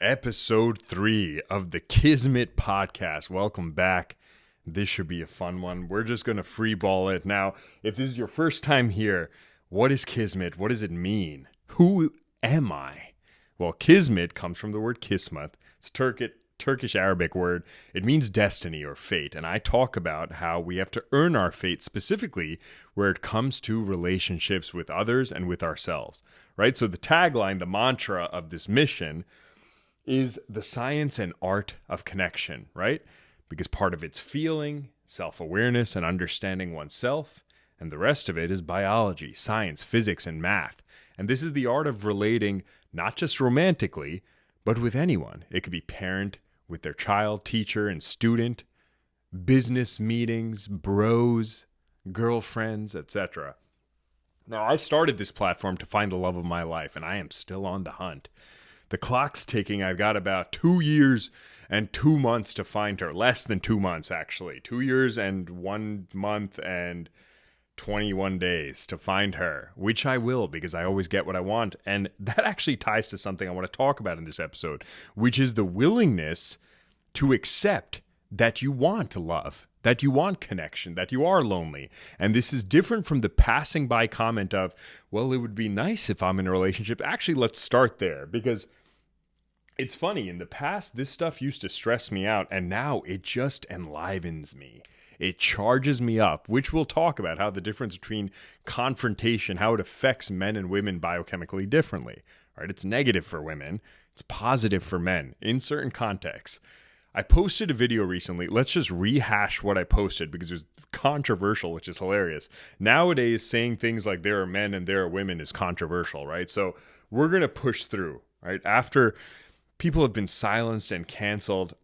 episode 3 of the Kiszmet podcast. Welcome back. This should be a fun one. We're just going to freeball it. Now, if this is your first time here, what is Kiszmet? What does it mean? Who am I? Well, Kiszmet comes from the word Kiszmet. It's a Turkish Arabic word. It means destiny or fate. And I talk about how we have to earn our fate, specifically where it comes to relationships with others and with ourselves, right? So the tagline, the mantra of this mission is the science and art of connection, right? Because part of it's feeling, self-awareness, and understanding oneself, and the rest of it is biology, science, physics, and math. And this is the art of relating not just romantically, but with anyone. It could be parent with their child, teacher, and student, business meetings, bros, girlfriends, etc. Now, I started this platform to find the love of my life, and I am still on the hunt. The clock's ticking. I've got about 2 years and 2 months to find her. Less than 2 months, actually. 2 years and 1 month and 21 days to find her, which I will because I always get what I want. And that actually ties to something I want to talk about in this episode, which is the willingness to accept that you want love, that you want connection, that you are lonely. And this is different from the passing by comment of, well, it would be nice if I'm in a relationship. Actually, let's start there because it's funny. In the past, this stuff used to stress me out, and now it just enlivens me. It charges me up, which we'll talk about how the difference between confrontation, how it affects men and women biochemically differently. Right? It's negative for women. It's positive for men in certain contexts. I posted a video recently. Let's just rehash what I posted because it was controversial, which is hilarious. Nowadays, saying things like there are men and there are women is controversial, right? So we're going to push through, right? After people have been silenced and canceled,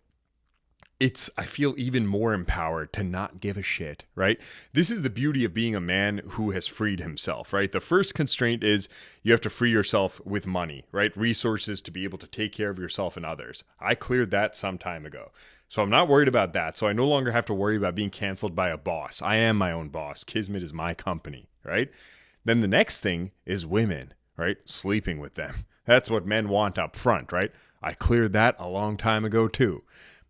I feel even more empowered to not give a shit, right? This is the beauty of being a man who has freed himself, right? The first constraint is you have to free yourself with money, right? Resources to be able to take care of yourself and others. I cleared that some time ago. So I'm not worried about that. So I no longer have to worry about being canceled by a boss. I am my own boss. Kiszmet is my company, right? Then the next thing is women, right? Sleeping with them. That's what men want up front, right? I cleared that a long time ago too.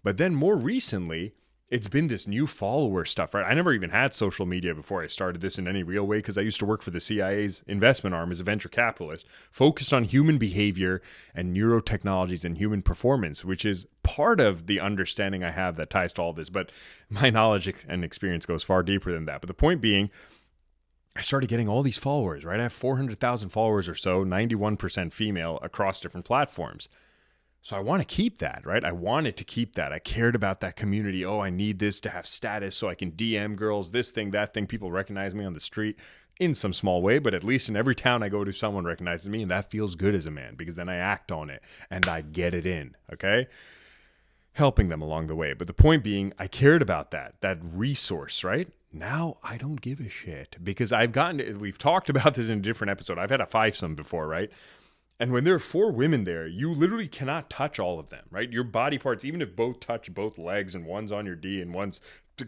But then more recently, it's been this new follower stuff, right? I never even had social media before I started this in any real way because I used to work for the CIA's investment arm as a venture capitalist, focused on human behavior and neurotechnologies and human performance, which is part of the understanding I have that ties to all this. But my knowledge and experience goes far deeper than that. But the point being, I started getting all these followers, right? I have 400,000 followers or so, 91% female across different platforms. So I want to keep that, right? I wanted to keep that. I cared about that community. Oh, I need this to have status so I can DM girls, this thing, that thing. People recognize me on the street in some small way, but at least in every town I go to, someone recognizes me, and that feels good as a man because then I act on it and I get it in, okay? Helping them along the way. But the point being, I cared about that resource, right? Now I don't give a shit because we've talked about this in a different episode. I've had a fivesome before, right? And when there are 4 women there, you literally cannot touch all of them, right? Your body parts, even if both touch both legs and one's on your D and one's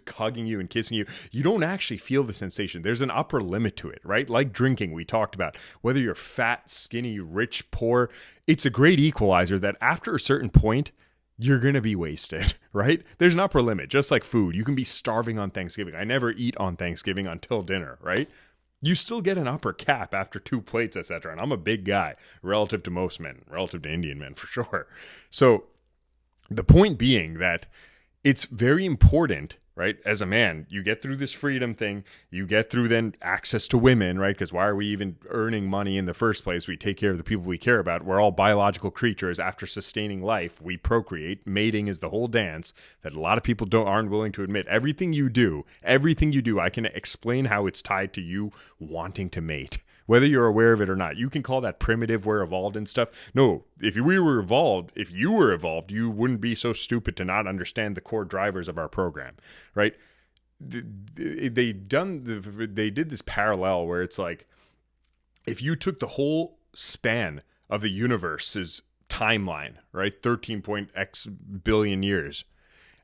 hugging you and kissing you, you don't actually feel the sensation. There's an upper limit to it, right? Like drinking, we talked about. Whether you're fat, skinny, rich, poor, it's a great equalizer that after a certain point, you're going to be wasted, right? There's an upper limit, just like food. You can be starving on Thanksgiving. I never eat on Thanksgiving until dinner, right? You still get an upper cap after 2 plates, etc. And I'm a big guy relative to most men, relative to Indian men for sure. So the point being that it's very important, right? As a man, you get through this freedom thing, you get through then access to women, right? Because why are we even earning money in the first place? We take care of the people we care about. We're all biological creatures. After sustaining life, we procreate. Mating is the whole dance that a lot of people aren't willing to admit. Everything you do, I can explain how it's tied to you wanting to mate. Whether you're aware of it or not, you can call that primitive, we're evolved and stuff. No, if you were evolved, you wouldn't be so stupid to not understand the core drivers of our program, right? They did this parallel where it's like, if you took the whole span of the universe's timeline, right, 13.x billion years,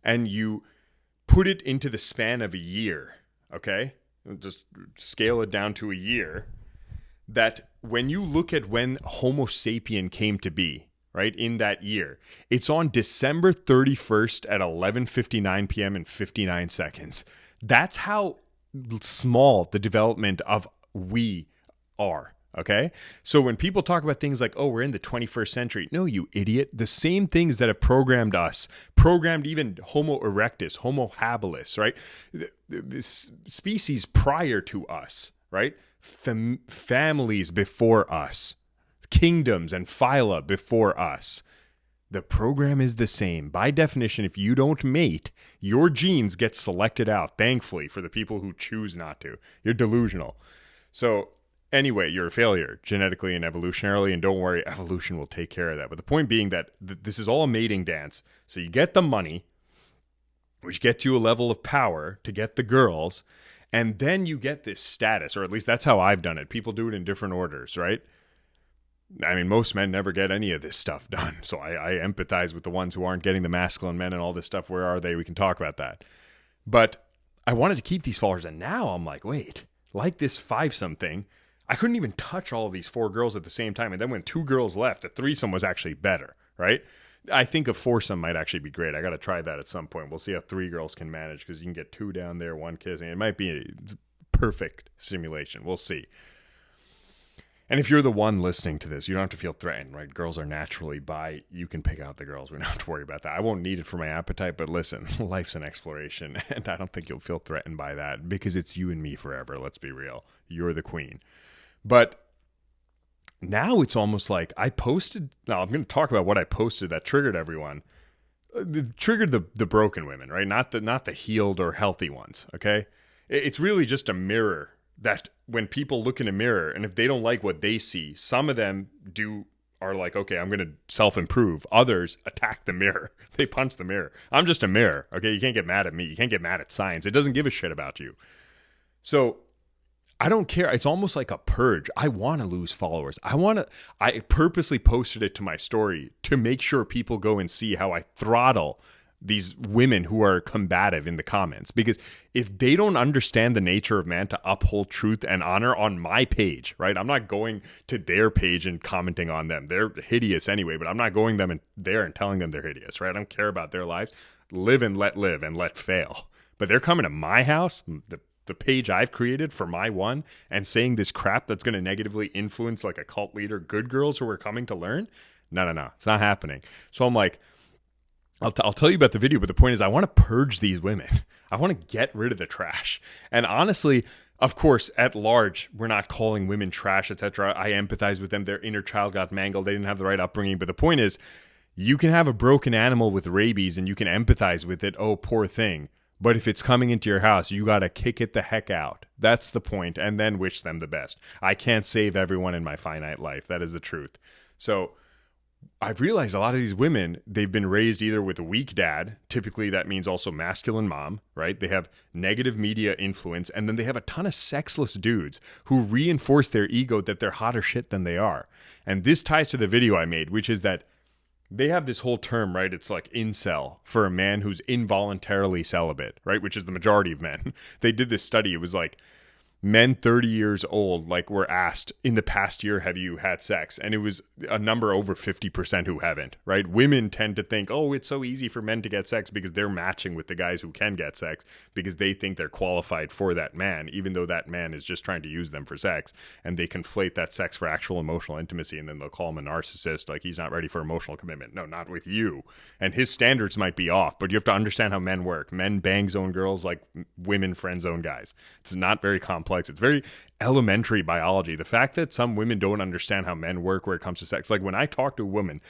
and you put it into the span of a year, okay? Just scale it down to a year. That when you look at when Homo sapien came to be, right, in that year. It's on December 31st at 11:59 p.m. and 59 seconds. That's how small the development of we are. Okay. So when people talk about things like, oh, we're in the 21st century. No, you idiot. The same things that have programmed us, programmed even Homo erectus, Homo habilis, right? This species prior to us, right? Families before us, kingdoms and phyla before us. The program is the same. By definition, if you don't mate, your genes get selected out, thankfully, for the people who choose not to. You're delusional. So anyway, you're a failure genetically and evolutionarily, and don't worry, evolution will take care of that. But the point being that this is all a mating dance. So you get the money, which gets you a level of power to get the girls, and then you get this status, or at least that's how I've done it. People do it in different orders, right? I mean, most men never get any of this stuff done. So I empathize with the ones who aren't getting the masculine men and all this stuff. Where are they? We can talk about that. But I wanted to keep these followers, and now I'm like, wait, like this five-some thing, I couldn't even touch all of these four girls at the same time. And then when two girls left, the threesome was actually better, right? I think a foursome might actually be great. I got to try that at some point. We'll see how three girls can manage, because you can get two down there, one kissing. It might be a perfect simulation. We'll see. And if you're the one listening to this, you don't have to feel threatened, right? Girls are naturally bi. You can pick out the girls. We don't have to worry about that. I won't need it for my appetite, but listen, life's an exploration, and I don't think you'll feel threatened by that, because it's you and me forever. Let's be real. You're the queen. But now it's almost like I posted. Now I'm going to talk about what I posted that triggered everyone. Triggered the broken women, right? Not the healed or healthy ones. Okay, it's really just a mirror. That when people look in a mirror, and if they don't like what they see, some of them are like, okay, I'm going to self-improve. Others attack the mirror. They punch the mirror. I'm just a mirror. Okay, you can't get mad at me. You can't get mad at science. It doesn't give a shit about you. So I don't care. It's almost like a purge. I want to lose followers. I purposely posted it to my story to make sure people go and see how I throttle these women who are combative in the comments. Because if they don't understand the nature of man to uphold truth and honor on my page, right? I'm not going to their page and commenting on them. They're hideous anyway, but I'm not going them in there and telling them they're hideous, right? I don't care about their lives. Live and let fail. But they're coming to my house, the page I've created for my one, and saying this crap that's going to negatively influence like a cult leader, good girls who are coming to learn. No. It's not happening. So I'm like, I'll tell you about the video, but the point is I want to purge these women. I want to get rid of the trash. And honestly, of course, at large, we're not calling women trash, etc. I empathize with them. Their inner child got mangled. They didn't have the right upbringing. But the point is, you can have a broken animal with rabies and you can empathize with it. Oh, poor thing. But if it's coming into your house, you got to kick it the heck out. That's the point. And then wish them the best. I can't save everyone in my finite life. That is the truth. So I've realized a lot of these women, they've been raised either with a weak dad. Typically, that means also masculine mom, right? They have negative media influence, and then they have a ton of sexless dudes who reinforce their ego that they're hotter shit than they are. And this ties to the video I made, which is that they have this whole term, right? It's like incel for a man who's involuntarily celibate, right? Which is the majority of men. They did this study. It was like men 30 years old, like, were asked in the past year, have you had sex? And it was a number over 50% who haven't, right? Women tend to think, oh, it's so easy for men to get sex because they're matching with the guys who can get sex because they think they're qualified for that man, even though that man is just trying to use them for sex. And they conflate that sex for actual emotional intimacy, and then they'll call him a narcissist, like he's not ready for emotional commitment. No, not with you. And his standards might be off, but you have to understand how men work. Men bang zone girls like women friend zone guys. It's not very complex. It's very elementary biology. The fact that some women don't understand how men work where it comes to sex. Like when I talk to a woman,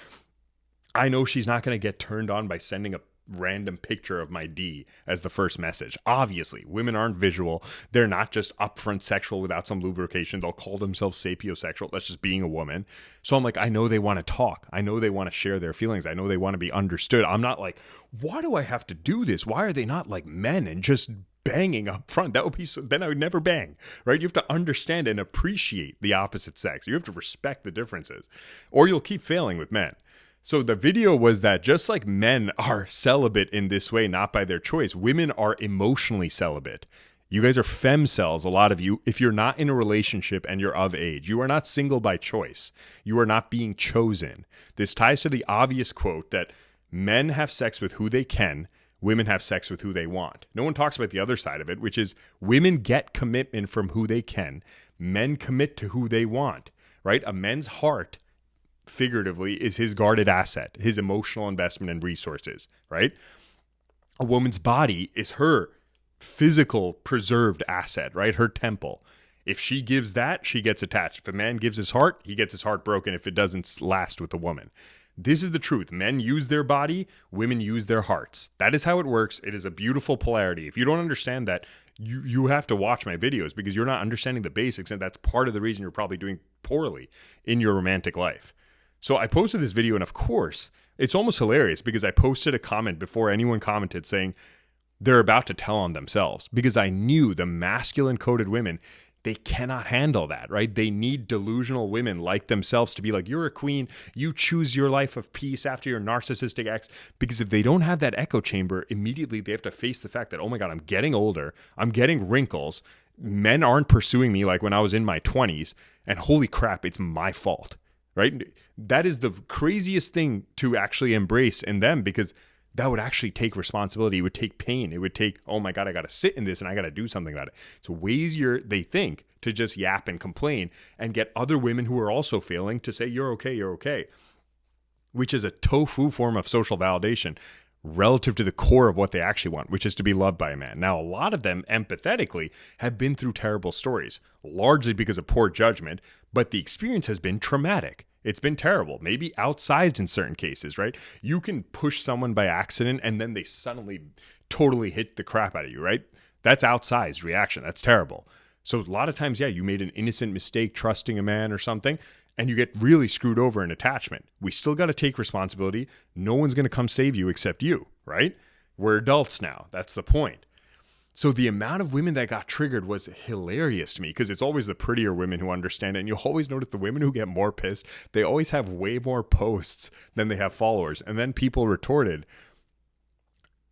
I know she's not going to get turned on by sending a random picture of my D as the first message. Obviously, women aren't visual. They're not just upfront sexual without some lubrication. They'll call themselves sapiosexual. That's just being a woman. So I'm like, I know they want to talk. I know they want to share their feelings. I know they want to be understood. I'm not like, why do I have to do this? Why are they not like men and just banging up front? That would be so, then I would never bang, right? You have to understand and appreciate the opposite sex. You have to respect the differences, or you'll keep failing with men. So the video was that just like men are celibate in this way, not by their choice, women are emotionally celibate You guys are femcels, a lot of you. If you're not in a relationship and you're of age, you are not single by choice. You are not being chosen. This ties to the obvious quote that men have sex with who they can, women have sex with who they want. No one talks about the other side of it, which is women get commitment from who they can. Men commit to who they want, right? A man's heart, figuratively, is his guarded asset, his emotional investment and resources, right? A woman's body is her physical preserved asset, right? Her temple. If she gives that, she gets attached. If a man gives his heart, he gets his heart broken if it doesn't last with a woman. This is the truth. Men use their body, women use their hearts. That is how it works. It is a beautiful polarity. If you don't understand that, you have to watch my videos because you're not understanding the basics, and that's part of the reason you're probably doing poorly in your romantic life. So I posted this video, and of course, it's almost hilarious because I posted a comment before anyone commented saying they're about to tell on themselves, because I knew the masculine coded women, they cannot handle that, right? They need delusional women like themselves to be like, you're a queen, you choose your life of peace after your narcissistic ex. Because if they don't have that echo chamber, immediately they have to face the fact that, oh my God, I'm getting older, I'm getting wrinkles, men aren't pursuing me like when I was in my 20s, and holy crap, it's my fault, right? That is the craziest thing to actually embrace in them, because that would actually take responsibility. It would take pain. It would take, oh my God, I got to sit in this and I got to do something about it. It's way easier, they think, to just yap and complain and get other women who are also failing to say, you're okay, which is a tofu form of social validation relative to the core of what they actually want, which is to be loved by a man. Now, a lot of them, empathetically, have been through terrible stories, largely because of poor judgment, but the experience has been traumatic. It's been terrible, maybe outsized in certain cases, right? You can push someone by accident and then they suddenly totally hit the crap out of you, right? That's outsized reaction. That's terrible. So a lot of times, yeah, you made an innocent mistake trusting a man or something, and you get really screwed over in attachment. We still got to take responsibility. No one's going to come save you except you, right? We're adults now. That's the point. So the amount of women that got triggered was hilarious to me, because it's always the prettier women who understand it. And you'll always notice the women who get more pissed, they always have way more posts than they have followers. And then people retorted,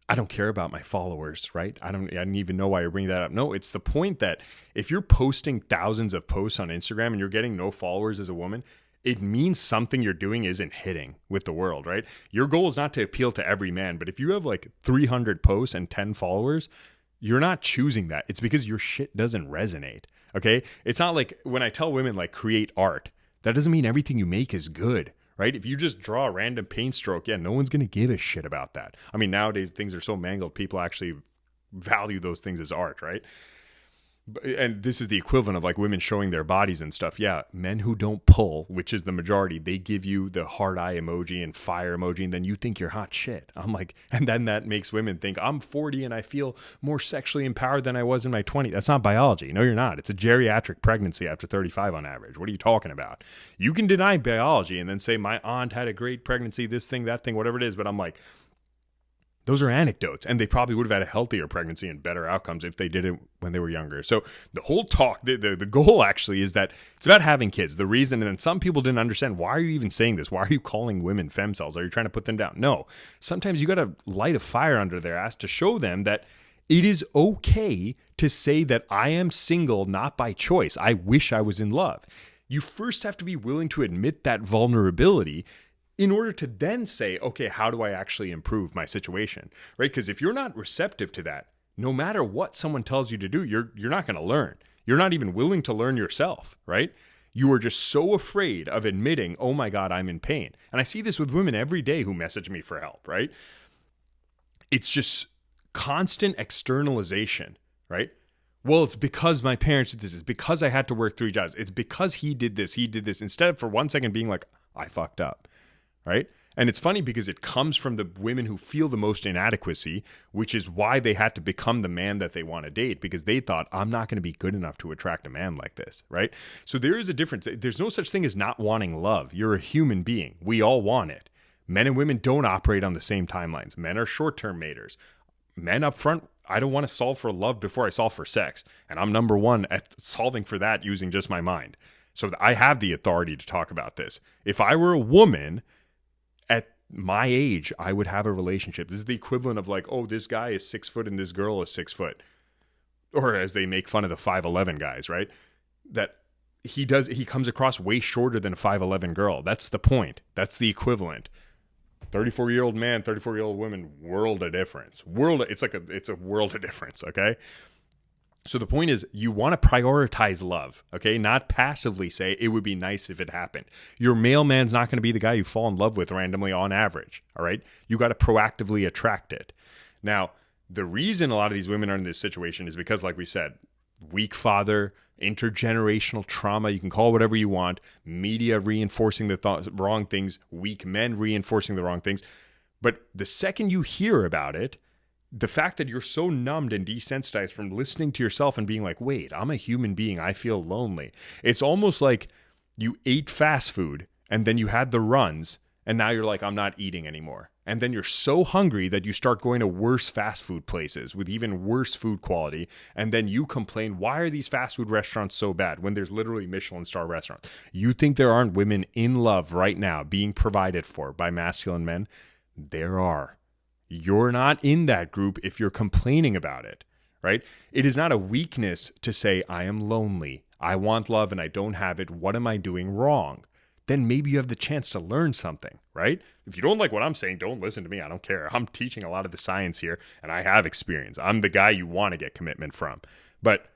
I don't care about my followers, right? I didn't even know why you're bringing that up. No, it's the point that if you're posting thousands of posts on Instagram and you're getting no followers as a woman, it means something you're doing isn't hitting with the world, right? Your goal is not to appeal to every man, but if you have like 300 posts and 10 followers, you're not choosing that. It's because your shit doesn't resonate, okay? It's not like when I tell women like create art, that doesn't mean everything you make is good, right? If you just draw a random paint stroke, yeah, no one's going to give a shit about that. I mean, nowadays things are so mangled, people actually value those things as art, right? And this is the equivalent of like women showing their bodies and stuff. Yeah, men who don't pull, which is the majority, they give you the heart eye emoji and fire emoji, and then you think you're hot shit. I'm like, and then that makes women think I'm 40 and I feel more sexually empowered than I was in my 20s. That's not biology. No, you're not. It's a geriatric pregnancy after 35 on average. What are you talking about? You can deny biology and then say my aunt had a great pregnancy, this thing, that thing, whatever it is. But I'm like, those are anecdotes, and they probably would have had a healthier pregnancy and better outcomes if they did it when they were younger. So the whole talk, the goal actually is that it's about having kids. The reason, and then some people didn't understand, why are you even saying this? Why are you calling women femcels? Are you trying to put them down? No. Sometimes you got to light a fire under their ass to show them that it is okay to say that I am single, not by choice. I wish I was in love. You first have to be willing to admit that vulnerability in order to then say, okay, how do I actually improve my situation, right? Because if you're not receptive to that, no matter what someone tells you to do, you're not going to learn. You're not even willing to learn yourself, right? You are just so afraid of admitting, oh my God, I'm in pain. And I see this with women every day who message me for help, right? It's just constant externalization, right? Well, it's because my parents did this. It's because I had to work 3 jobs. It's because he did this. Instead of for 1 second being like, I fucked up. Right? And it's funny because it comes from the women who feel the most inadequacy, which is why they had to become the man that they want to date, because they thought, I'm not going to be good enough to attract a man like this, right? So there is a difference. There's no such thing as not wanting love. You're a human being. We all want it. Men and women don't operate on the same timelines. Men are short-term maters. Men up front, I don't want to solve for love before I solve for sex. And I'm number one at solving for that using just my mind. So I have the authority to talk about this. If I were a woman at my age, I would have a relationship. This is the equivalent of like, oh, this guy is 6 foot and this girl is 6 foot. or as they make fun of the 5'11 guys, right? That he comes across way shorter than a 5'11 girl. That's the point. That's the equivalent. 34-year-old man, 34-year-old woman, world of difference. It's a world of difference, okay? So the point is, you want to prioritize love, okay? Not passively say, it would be nice if it happened. Your mailman's not going to be the guy you fall in love with randomly on average, all right? You got to proactively attract it. Now, the reason a lot of these women are in this situation is because, like we said, weak father, intergenerational trauma, you can call it whatever you want, media reinforcing the wrong things, weak men reinforcing the wrong things. But the second you hear about it, the fact that you're so numbed and desensitized from listening to yourself and being like, wait, I'm a human being, I feel lonely. It's almost like you ate fast food and then you had the runs and now you're like, I'm not eating anymore. And then you're so hungry that you start going to worse fast food places with even worse food quality. And then you complain, why are these fast food restaurants so bad when there's literally Michelin star restaurants? You think there aren't women in love right now being provided for by masculine men? There are. You're not in that group if you're complaining about it, right? It is not a weakness to say, I am lonely, I want love and I don't have it. What am I doing wrong? Then maybe you have the chance to learn something, right? If you don't like what I'm saying, don't listen to me. I don't care. I'm teaching a lot of the science here and I have experience. I'm the guy you want to get commitment from. But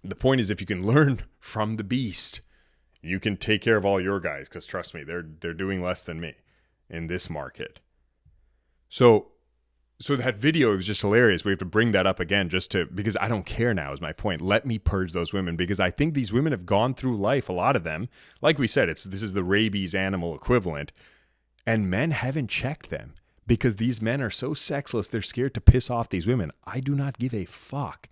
the point is, if you can learn from the beast, you can take care of all your guys, because trust me, they're doing less than me in this market. So that video, it was just hilarious. We have to bring that up again because I don't care now is my point. Let me purge those women, because I think these women have gone through life, a lot of them. Like we said, this is the rabies animal equivalent. And men haven't checked them because these men are so sexless. They're scared to piss off these women. I do not give a fuck.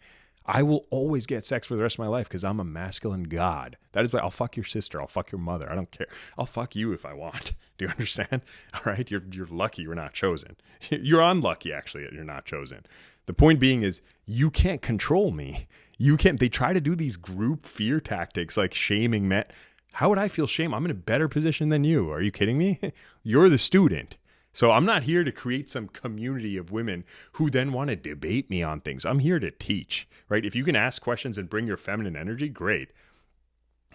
I will always get sex for the rest of my life because I'm a masculine god. That is why I'll fuck your sister. I'll fuck your mother. I don't care. I'll fuck you if I want. Do you understand? All right? You're lucky you're not chosen. You're unlucky, actually, that you're not chosen. The point being is, you can't control me. You can't. They try to do these group fear tactics like shaming men. How would I feel shame? I'm in a better position than you. Are you kidding me? You're the student. So I'm not here to create some community of women who then want to debate me on things. I'm here to teach, right? If you can ask questions and bring your feminine energy, great.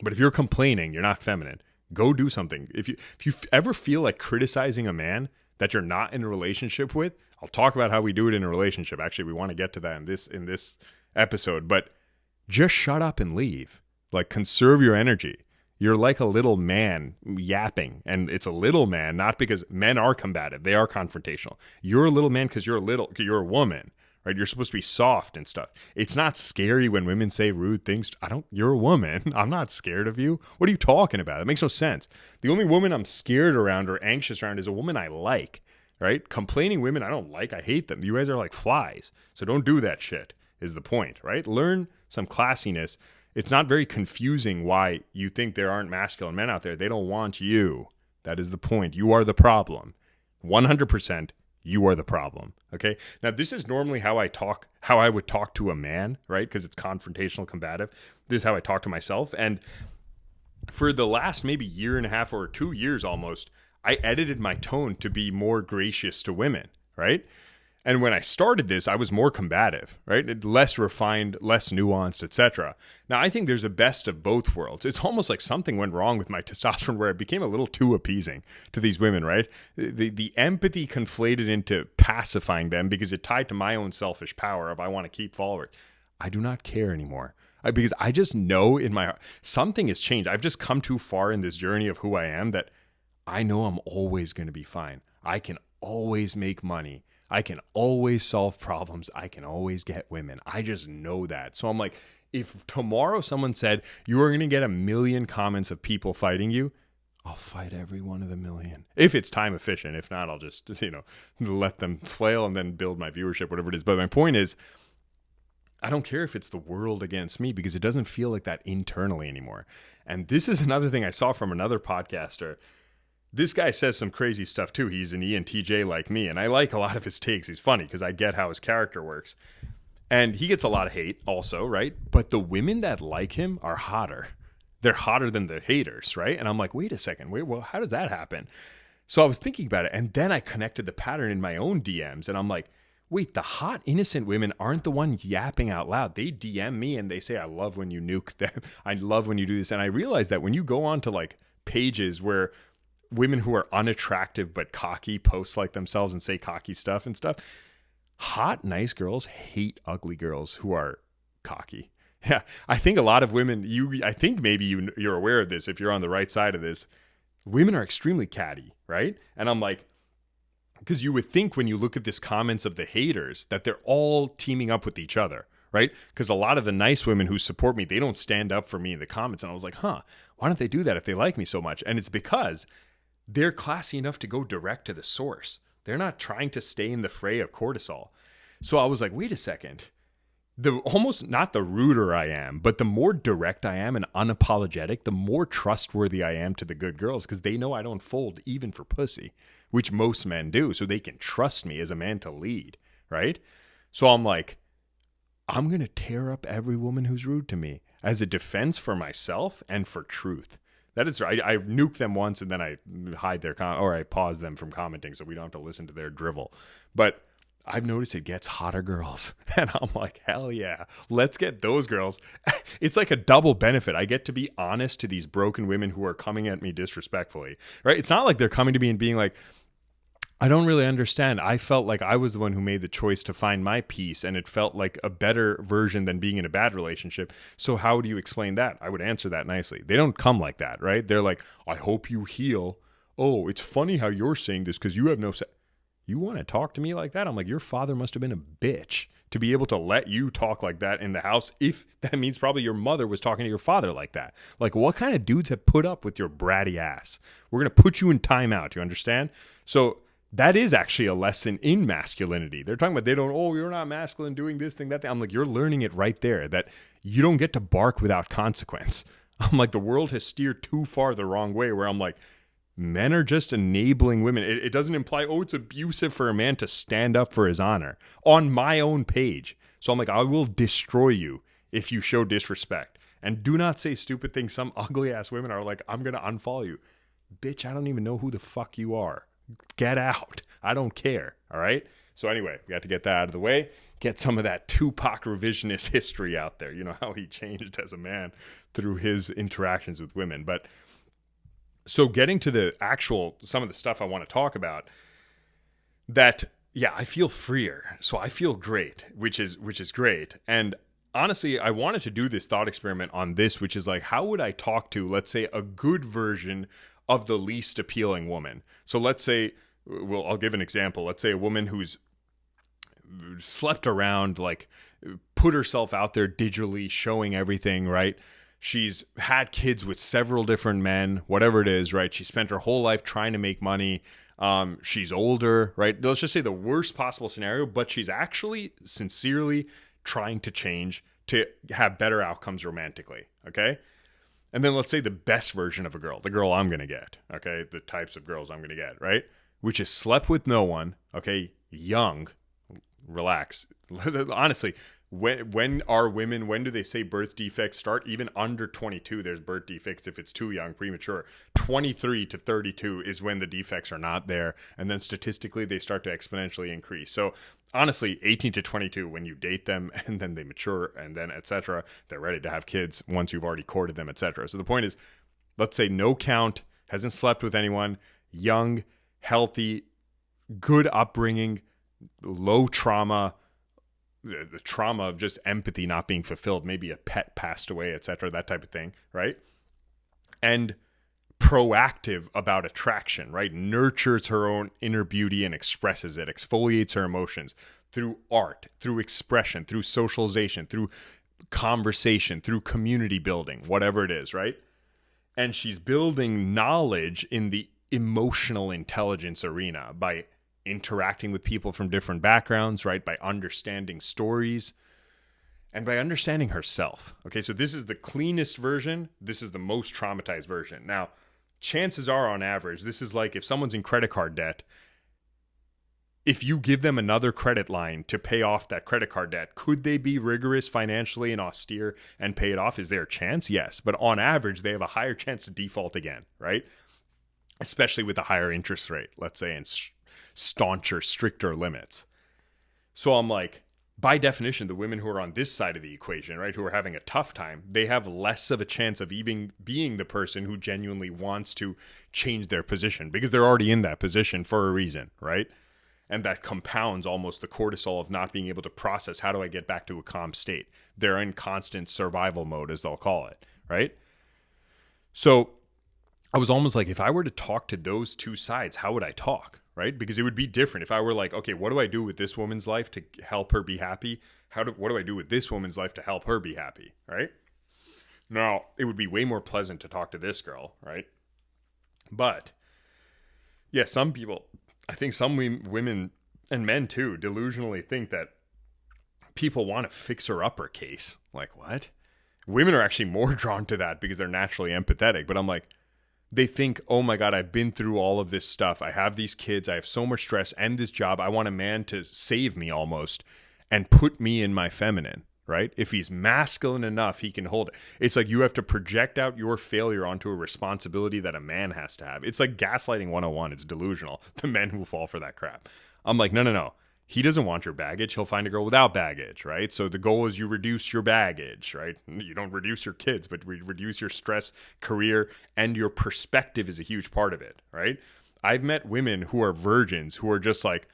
But if you're complaining, you're not feminine. Go do something. If you ever feel like criticizing a man that you're not in a relationship with, I'll talk about how we do it in a relationship. Actually, we want to get to that in this episode. But just shut up and leave. Like, conserve your energy. You're like a little man yapping, and it's a little man, not because men are combative. They are confrontational. You're a little man because you're a woman, right? You're supposed to be soft and stuff. It's not scary when women say rude things. You're a woman. I'm not scared of you. What are you talking about? It makes no sense. The only woman I'm scared around or anxious around is a woman I like, right? Complaining women I don't like, I hate them. You guys are like flies. So don't do that shit is the point, right? Learn some classiness. It's not very confusing why you think there aren't masculine men out there. They don't want you. That is the point. You are the problem. 100%, you are the problem. Okay? Now, this is normally how I would talk to a man, right? Because it's confrontational, combative. This is how I talk to myself. And for the last maybe year and a half or 2 years almost, I edited my tone to be more gracious to women, right? And when I started this, I was more combative, right? Less refined, less nuanced, etc. Now, I think there's a best of both worlds. It's almost like something went wrong with my testosterone where it became a little too appeasing to these women, right? The empathy conflated into pacifying them because it tied to my own selfish power of I want to keep followers. I do not care anymore. Because I just know in my heart, something has changed. I've just come too far in this journey of who I am that I know I'm always going to be fine. I can always make money. I can always solve problems. I can always get women. I just know that. So I'm like, if tomorrow someone said, you are going to get 1 million comments of people fighting you, I'll fight every one of the 1 million. If it's time efficient. If not, I'll just, let them flail and then build my viewership, whatever it is. But my point is, I don't care if it's the world against me because it doesn't feel like that internally anymore. And this is another thing I saw from another podcaster. This guy says some crazy stuff too. He's an ENTJ like me, and I like a lot of his takes. He's funny because I get how his character works. And he gets a lot of hate also, right? But the women that like him are hotter. They're hotter than the haters, right? And I'm like, wait a second. Well, how does that happen? So I was thinking about it, and then I connected the pattern in my own DMs, and I'm like, wait, the hot, innocent women aren't the one yapping out loud. They DM me and they say, I love when you nuke them. I love when you do this. And I realize that when you go on to like pages where women who are unattractive but cocky post like themselves and say cocky stuff and stuff, hot, nice girls hate ugly girls who are cocky. Yeah, I think a lot of women, I think maybe you're aware of this if you're on the right side of this. Women are extremely catty, right? And I'm like, because you would think when you look at this comments of the haters that they're all teaming up with each other, right? Because a lot of the nice women who support me, they don't stand up for me in the comments. And I was like, why don't they do that if they like me so much? And it's because they're classy enough to go direct to the source. They're not trying to stay in the fray of cortisol. So I was like, wait a second. Almost not the ruder I am, but the more direct I am and unapologetic, the more trustworthy I am to the good girls, because they know I don't fold even for pussy, which most men do. So they can trust me as a man to lead, right? So I'm like, I'm going to tear up every woman who's rude to me as a defense for myself and for truth. That is right. I nuke them once and then I hide their or I pause them from commenting so we don't have to listen to their drivel. But I've noticed it gets hotter girls. And I'm like, hell yeah, let's get those girls. It's like a double benefit. I get to be honest to these broken women who are coming at me disrespectfully, right? It's not like they're coming to me and being like, I don't really understand. I felt like I was the one who made the choice to find my peace, and it felt like a better version than being in a bad relationship. So how do you explain that? I would answer that nicely. They don't come like that, right? They're like, I hope you heal. Oh, it's funny how you're saying this because you have no You want to talk to me like that? I'm like, your father must have been a bitch to be able to let you talk like that in the house. If that means probably your mother was talking to your father like that. Like, what kind of dudes have put up with your bratty ass? We're going to put you in timeout. You understand? So that is actually a lesson in masculinity. They're talking about you're not masculine doing this thing, that thing. I'm like, you're learning it right there, that you don't get to bark without consequence. I'm like, the world has steered too far the wrong way, where I'm like, men are just enabling women. It doesn't imply, it's abusive for a man to stand up for his honor on my own page. So I'm like, I will destroy you if you show disrespect. And do not say stupid things. Some ugly ass women are like, I'm going to unfollow you. Bitch, I don't even know who the fuck you are. Get out. I don't care. All right? So anyway, we got to get that out of the way. Get some of that Tupac revisionist history out there. You know, how he changed as a man through his interactions with women. But so getting to some of the stuff I want to talk about, that, yeah, I feel freer. So I feel great, which is great. And honestly, I wanted to do this thought experiment on this, which is like, how would I talk to, let's say, a good version of the least appealing woman? So let's say, I'll give an example. Let's say a woman who's slept around, like put herself out there digitally, showing everything, right? She's had kids with several different men, whatever it is, right? She spent her whole life trying to make money. She's older, right? Let's just say the worst possible scenario, but she's actually sincerely trying to change to have better outcomes romantically, okay? And then let's say the best version of a girl, the girl I'm going to get, okay? The types of girls I'm going to get, right? Which is slept with no one, okay? Young, relax. Honestly, when do they say birth defects start? Even under 22, there's birth defects if it's too young, premature. 23 to 32 is when the defects are not there. And then statistically, they start to exponentially increase. So honestly, 18 to 22, when you date them and then they mature and then et cetera, they're ready to have kids once you've already courted them, et cetera. So the point is, let's say no count, hasn't slept with anyone, young, healthy, good upbringing, low trauma, the trauma of just empathy not being fulfilled, maybe a pet passed away, etc., that type of thing, right? And proactive about attraction, right? Nurtures her own inner beauty and expresses it, exfoliates her emotions through art, through expression, through socialization, through conversation, through community building, whatever it is, right? And she's building knowledge in the emotional intelligence arena by interacting with people from different backgrounds, right? By understanding stories and by understanding herself. Okay, so this is the cleanest version. This is the most traumatized version. Now, chances are on average, this is like if someone's in credit card debt, if you give them another credit line to pay off that credit card debt, could they be rigorous financially and austere and pay it off? Is there a chance? Yes. But on average, they have a higher chance to default again, right? Especially with a higher interest rate, let's say, and stauncher, stricter limits. So I'm like, by definition, the women who are on this side of the equation, right, who are having a tough time, they have less of a chance of even being the person who genuinely wants to change their position because they're already in that position for a reason, right? And that compounds almost the cortisol of not being able to process, how do I get back to a calm state? They're in constant survival mode, as they'll call it, right? So I was almost like, if I were to talk to those two sides, how would I talk, right? Because it would be different if I were like, okay, what do I do with this woman's life to help her be happy? What do I do with this woman's life to help her be happy, right? Now, it would be way more pleasant to talk to this girl, right? But, yeah, some people, I think some women and men too, delusionally think that people want to fix her upper case. Like, what? Women are actually more drawn to that because they're naturally empathetic. But I'm like, they think, oh my God, I've been through all of this stuff. I have these kids. I have so much stress and this job. I want a man to save me almost and put me in my feminine, right? If he's masculine enough, he can hold it. It's like you have to project out your failure onto a responsibility that a man has to have. It's like gaslighting 101. It's delusional. The men who fall for that crap. I'm like, no. He doesn't want your baggage. He'll find a girl without baggage, right? So the goal is you reduce your baggage, right? You don't reduce your kids, but reduce your stress, career, and your perspective is a huge part of it, right? I've met women who are virgins who are just like,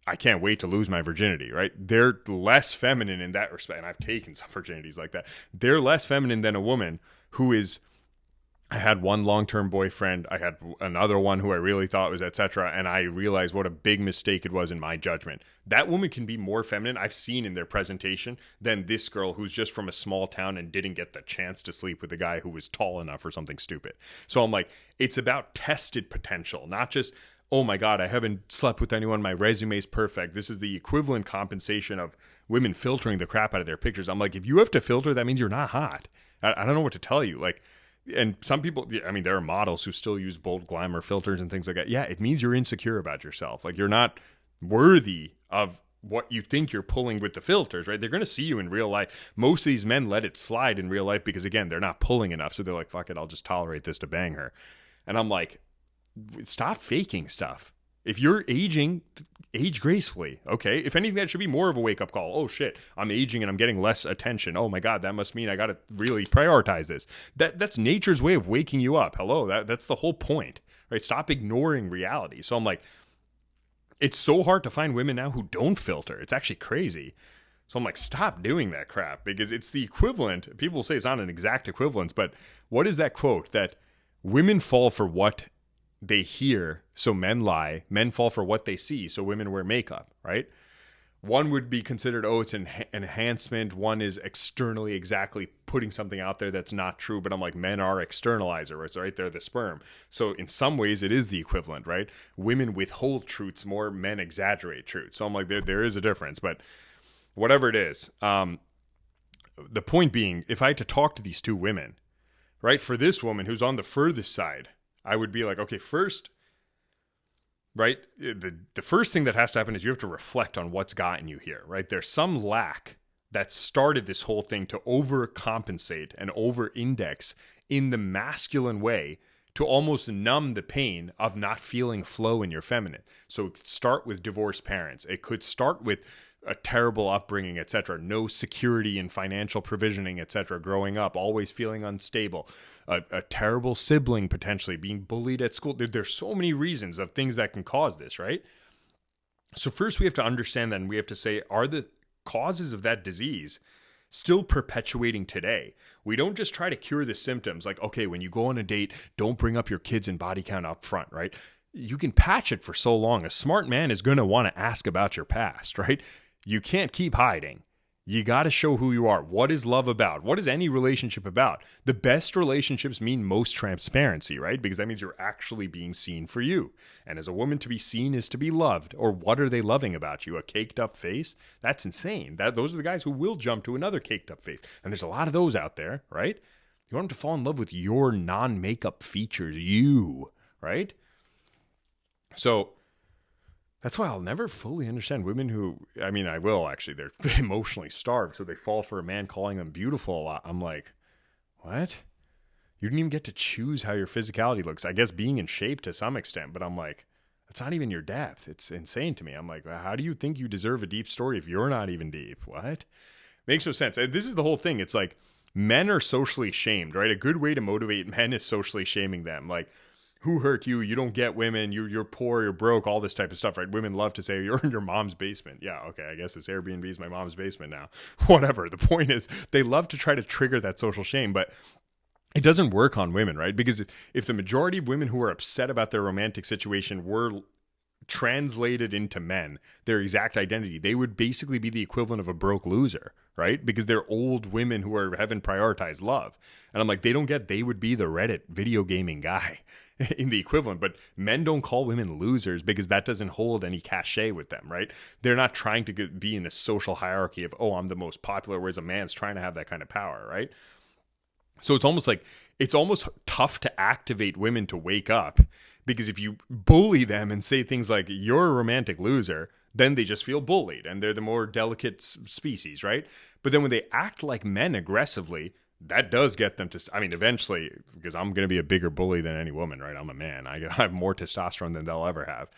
I can't wait to lose my virginity, right? They're less feminine in that respect. And I've taken some virginities like that. They're less feminine than a woman who is, I had one long-term boyfriend. I had another one who I really thought was etc. And I realized what a big mistake it was in my judgment. That woman can be more feminine, I've seen in their presentation, than this girl who's just from a small town and didn't get the chance to sleep with a guy who was tall enough or something stupid. So I'm like, it's about tested potential, not just, oh my God, I haven't slept with anyone. My resume's perfect. This is the equivalent compensation of women filtering the crap out of their pictures. I'm like, if you have to filter, that means you're not hot. I don't know what to tell you. Like, and some people, I mean, there are models who still use bold glamour filters and things like that. Yeah, it means you're insecure about yourself. Like, you're not worthy of what you think you're pulling with the filters, right? They're going to see you in real life. Most of these men let it slide in real life because, again, they're not pulling enough. So they're like, fuck it, I'll just tolerate this to bang her. And I'm like, stop faking stuff. If you're aging, age gracefully, okay? If anything, that should be more of a wake-up call. Oh, shit, I'm aging and I'm getting less attention. Oh, my God, that must mean I got to really prioritize this. That's nature's way of waking you up. Hello, that's the whole point, right? Stop ignoring reality. So I'm like, it's so hard to find women now who don't filter. It's actually crazy. So I'm like, stop doing that crap because it's the equivalent. People say it's not an exact equivalence, but what is that quote? That women fall for what they hear, so men lie. Men fall for what they see, so women wear makeup, right? One would be considered, oh, it's an enhancement. One is externally exactly putting something out there that's not true. But I'm like, men are externalizers, right? They're the sperm. So in some ways, it is the equivalent, right? Women withhold truths more. Men exaggerate truths. So I'm like, there is a difference. But whatever it is, the point being, if I had to talk to these two women, right, for this woman who's on the furthest side, I would be like, okay, first, right, the first thing that has to happen is you have to reflect on what's gotten you here, right? There's some lack that started this whole thing to overcompensate and over-index in the masculine way to almost numb the pain of not feeling flow in your feminine. So it could start with divorced parents. It could start with a terrible upbringing, etc. No security in financial provisioning, etc. Growing up, always feeling unstable. A terrible sibling potentially being bullied at school. There's so many reasons of things that can cause this, right? So first we have to understand that, and we have to say, are the causes of that disease still perpetuating today? We don't just try to cure the symptoms. Like, okay, when you go on a date, don't bring up your kids and body count up front, right? You can patch it for so long. A smart man is going to want to ask about your past, right? You can't keep hiding. You got to show who you are. What is love about? What is any relationship about? The best relationships mean most transparency, right? Because that means you're actually being seen for you. And as a woman, to be seen is to be loved. Or what are they loving about you? A caked up face? That's insane. Those are the guys who will jump to another caked up face. And there's a lot of those out there, right? You want them to fall in love with your non-makeup features, you, right? So that's why I'll never fully understand women who, I mean, I will actually, they're emotionally starved, so they fall for a man calling them beautiful a lot. I'm like, what? You didn't even get to choose how your physicality looks. I guess being in shape to some extent, but I'm like, That's not even your depth. It's insane to me. I'm like, how do you think you deserve a deep story if you're not even deep? What? Makes no sense. This is the whole thing. It's like men are socially shamed, right? A good way to motivate men is socially shaming them. Like, who hurt you? You don't get women. You're poor. You're broke. All this type of stuff, right? Women love to say you're in your mom's basement. Yeah, okay. I guess this Airbnb is my mom's basement now. Whatever. The point is, they love to try to trigger that social shame, but it doesn't work on women, right? Because if the majority of women who are upset about their romantic situation were translated into men, their exact identity, they would basically be the equivalent of a broke loser, right? Because they're old women who haven't prioritized love. And I'm like, they would be the Reddit video gaming guy in the equivalent. But men don't call women losers because that doesn't hold any cachet with them, right? They're not trying to be in a social hierarchy of, oh, I'm the most popular, whereas a man's trying to have that kind of power, right? So it's almost tough to activate women to wake up, because if you bully them and say things like, you're a romantic loser, then they just feel bullied and they're the more delicate species, right? But then when they act like men aggressively, that does get them to, eventually, because I'm going to be a bigger bully than any woman, right? I'm a man. I have more testosterone than they'll ever have.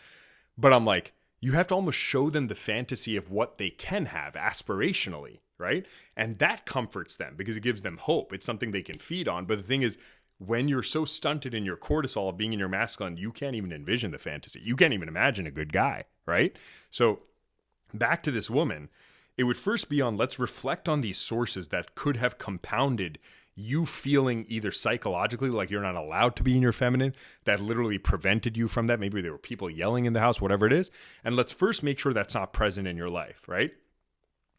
But I'm like, you have to almost show them the fantasy of what they can have aspirationally, right? And that comforts them because it gives them hope. It's something they can feed on. But the thing is, when you're so stunted in your cortisol of being in your masculine, you can't even envision the fantasy. You can't even imagine a good guy, right? So back to this woman, it would first be on, let's reflect on these sources that could have compounded you feeling either psychologically like you're not allowed to be in your feminine, that literally prevented you from that. Maybe there were people yelling in the house, whatever it is. And let's first make sure that's not present in your life, right?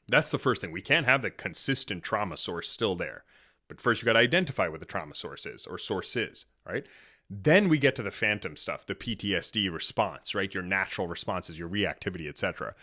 That's the first thing. We can't have the consistent trauma source still there. But first you got to identify what the trauma source is, or source is, right? Then we get to the phantom stuff, the PTSD response, right? Your natural responses, your reactivity, etc.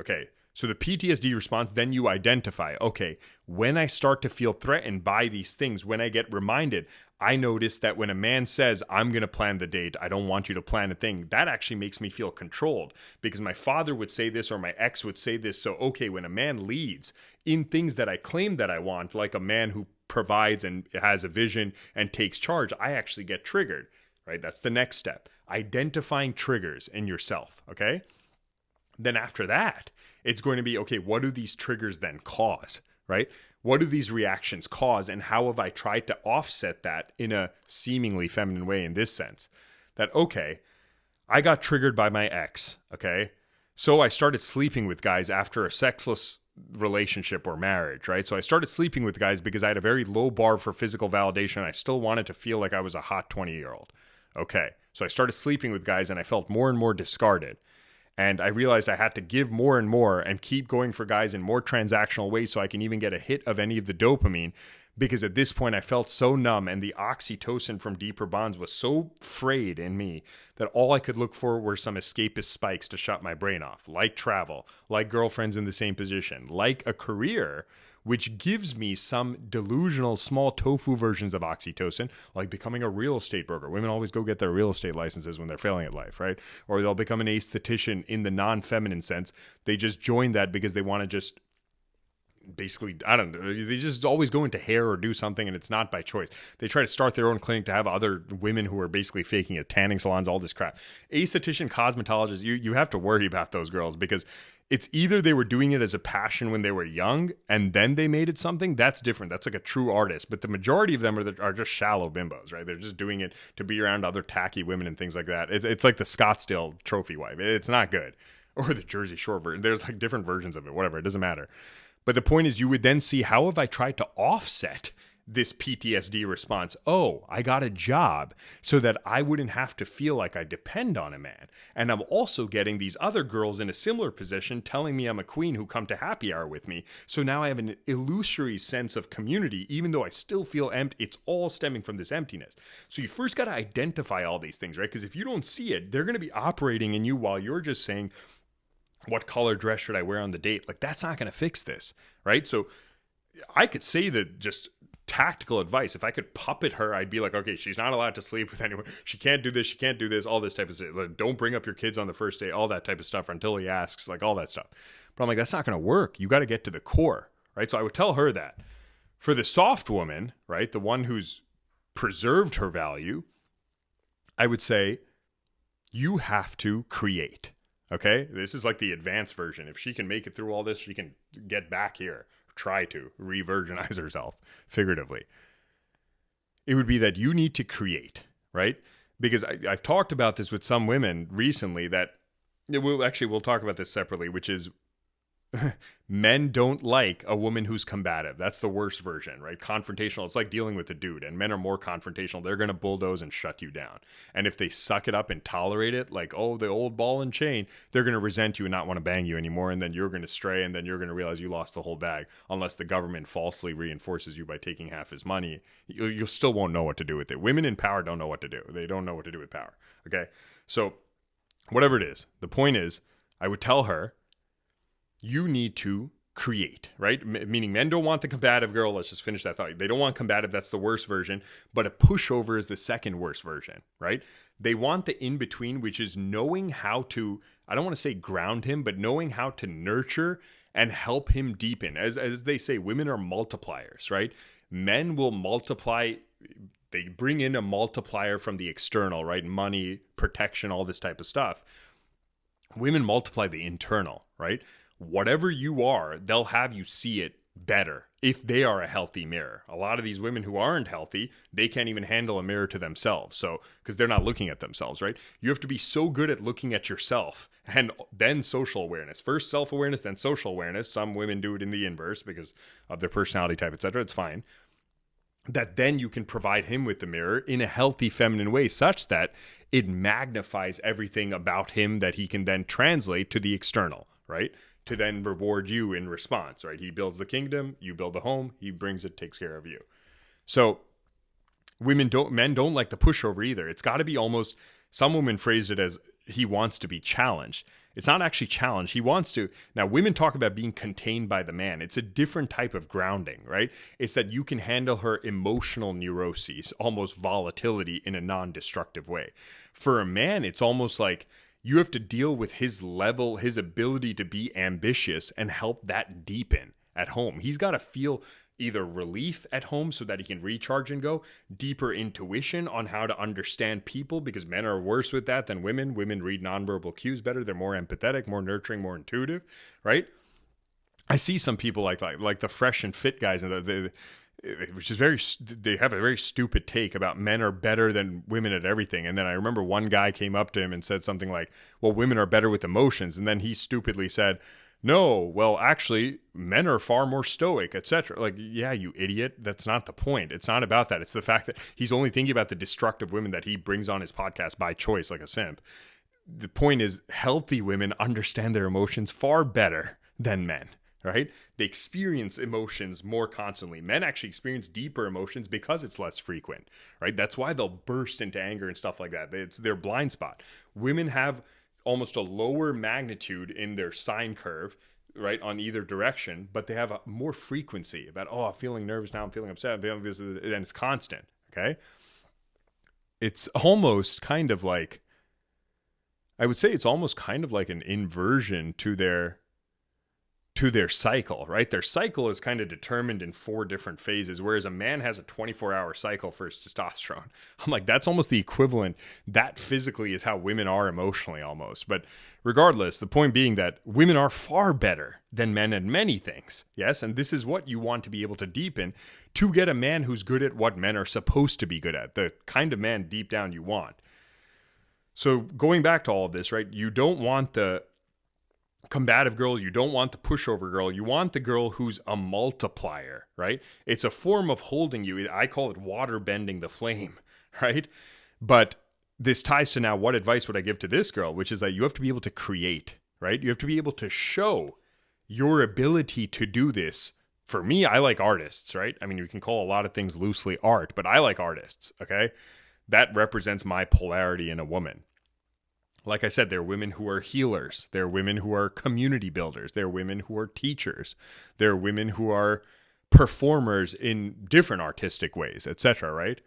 Okay, so the PTSD response, then you identify, okay, when I start to feel threatened by these things, when I get reminded, I notice that when a man says, I'm going to plan the date, I don't want you to plan a thing, that actually makes me feel controlled because my father would say this or my ex would say this. So, okay, when a man leads in things that I claim that I want, like a man who provides and has a vision and takes charge, I actually get triggered, right? That's the next step. Identifying triggers in yourself, okay? Then after that, it's going to be, okay, what do these triggers then cause, right? What do these reactions cause, and how have I tried to offset that in a seemingly feminine way in this sense? That, okay, I got triggered by my ex, okay? So I started sleeping with guys after a sexless relationship or marriage, right? So I started sleeping with guys because I had a very low bar for physical validation. I still wanted to feel like I was a hot 20-year-old. Okay, so I started sleeping with guys and I felt more and more discarded. And I realized I had to give more and more and keep going for guys in more transactional ways so I can even get a hit of any of the dopamine. Because at this point I felt so numb and the oxytocin from deeper bonds was so frayed in me that all I could look for were some escapist spikes to shut my brain off, like travel, like girlfriends in the same position, like a career, which gives me some delusional small tofu versions of oxytocin, like becoming a real estate broker. Women always go get their real estate licenses when they're failing at life, right? Or they'll become an aesthetician in the non-feminine sense. They just join that because they want to just basically, I don't know, they just always go into hair or do something, and it's not by choice. They try to start their own clinic to have other women who are basically faking it, tanning salons, all this crap. Aesthetician, cosmetologist, you have to worry about those girls because it's either they were doing it as a passion when they were young and then they made it something. That's different. That's like a true artist. But the majority of them are just shallow bimbos, right? They're just doing it to be around other tacky women and things like that. It's like the Scottsdale trophy wife. It's not good. Or the Jersey Shore version. There's like different versions of it, whatever. It doesn't matter. But the point is, you would then see, how have I tried to offset this PTSD response? Oh, I got a job so that I wouldn't have to feel like I depend on a man. And I'm also getting these other girls in a similar position telling me I'm a queen who come to happy hour with me. So now I have an illusory sense of community, even though I still feel empty. It's all stemming from this emptiness. So you first got to identify all these things, right? Because if you don't see it, they're going to be operating in you while you're just saying, what color dress should I wear on the date? Like, that's not going to fix this, right? So I could say that just tactical advice. If I could puppet her, I'd be like, okay, she's not allowed to sleep with anyone. She can't do this. She can't do this. All this type of stuff. Like, don't bring up your kids on the first date. All that type of stuff until he asks, like all that stuff. But I'm like, that's not going to work. You got to get to the core, right? So I would tell her that. For the soft woman, right, the one who's preserved her value, I would say, you have to create. Okay? This is like the advanced version. If she can make it through all this, she can get back here, try to re-virginize herself, figuratively. It would be that you need to create, right? Because I've talked about this with some women recently that, we'll talk about this separately, which is men don't like a woman who's combative. That's the worst version, right? Confrontational. It's like dealing with a dude, and men are more confrontational. They're going to bulldoze and shut you down. And if they suck it up and tolerate it, like, oh, the old ball and chain, they're going to resent you and not want to bang you anymore. And then you're going to stray, and then you're going to realize you lost the whole bag, unless the government falsely reinforces you by taking half his money. You still won't know what to do with it. Women in power don't know what to do. They don't know what to do with power. Okay? So whatever it is, the point is, I would tell her, you need to create, right? Meaning men don't want the combative girl. Let's just finish that thought. They don't want combative. That's the worst version. But a pushover is the second worst version, right? They want the in-between, which is knowing how to, I don't want to say ground him, but knowing how to nurture and help him deepen. As they say, women are multipliers, right? Men will multiply. They bring in a multiplier from the external, right? Money, protection, all this type of stuff. Women multiply the internal, right? Whatever you are, they'll have you see it better if they are a healthy mirror. A lot of these women who aren't healthy, they can't even handle a mirror to themselves. So, because they're not looking at themselves, right? You have to be so good at looking at yourself and then social awareness. First self-awareness, then social awareness. Some women do it in the inverse because of their personality type, etc. It's fine. That then you can provide him with the mirror in a healthy feminine way such that it magnifies everything about him that he can then translate to the external, right? To then reward you in response, right? He builds the kingdom, you build the home, he brings it, takes care of you. So men don't like the pushover either. It's got to be almost, some women phrased it as he wants to be challenged. It's not actually challenged. He wants to. Now, women talk about being contained by the man. It's a different type of grounding, right? It's that you can handle her emotional neuroses, almost volatility in a non-destructive way. For a man, it's almost like you have to deal with his level, his ability to be ambitious and help that deepen at home. He's got to feel either relief at home so that he can recharge and go, deeper intuition on how to understand people, because men are worse with that than women. Women read nonverbal cues better. They're more empathetic, more nurturing, more intuitive, right? I see some people like the fresh and fit guys, and which is they have a very stupid take about men are better than women at everything. And then I remember one guy came up to him and said something like, well, women are better with emotions. And then he stupidly said, no, well, actually, men are far more stoic, etc. Like, yeah, you idiot. That's not the point. It's not about that. It's the fact that he's only thinking about the destructive women that he brings on his podcast by choice, like a simp. The point is, healthy women understand their emotions far better than men. Right? They experience emotions more constantly. Men actually experience deeper emotions because it's less frequent, right? That's why they'll burst into anger and stuff like that. It's their blind spot. Women have almost a lower magnitude in their sine curve, right, on either direction, but they have a more frequency about, oh, I'm feeling nervous now, I'm feeling upset, I'm feeling this, and it's constant, okay? It's almost kind of like, I would say it's almost kind of like an inversion to their cycle, right? Their cycle is kind of determined in 4 different phases, whereas a man has a 24-hour cycle for his testosterone. I'm like, that's almost the equivalent. That physically is how women are emotionally almost. But regardless, the point being that women are far better than men at many things. Yes, and this is what you want to be able to deepen to get a man who's good at what men are supposed to be good at, the kind of man deep down you want. So going back to all of this, right? You don't want the combative girl, you don't want the pushover girl, you want the girl who's a multiplier, right? It's a form of holding you. I call it water bending the flame, right? But this ties to now, what advice would I give to this girl, which is that you have to be able to create, right? You have to be able to show your ability to do this. For me, I like artists, right? I mean, you can call a lot of things loosely art, but I like artists, okay? That represents my polarity in a woman. Like I said, there are women who are healers. There are women who are community builders. There are women who are teachers. There are women who are performers in different artistic ways, etc., right?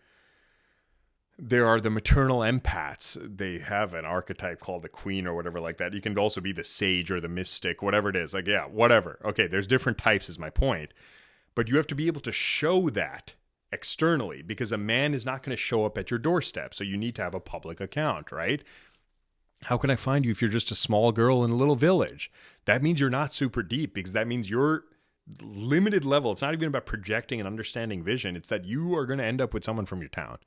There are the maternal empaths. They have an archetype called the queen or whatever like that. You can also be the sage or the mystic, whatever it is. Like, yeah, whatever. Okay, there's different types is my point. But you have to be able to show that externally, because a man is not going to show up at your doorstep. So you need to have a public account, right? How can I find you if you're just a small girl in a little village? That means you're not super deep, because that means you're limited level. It's not even about projecting and understanding vision. It's that you are going to end up with someone from your town.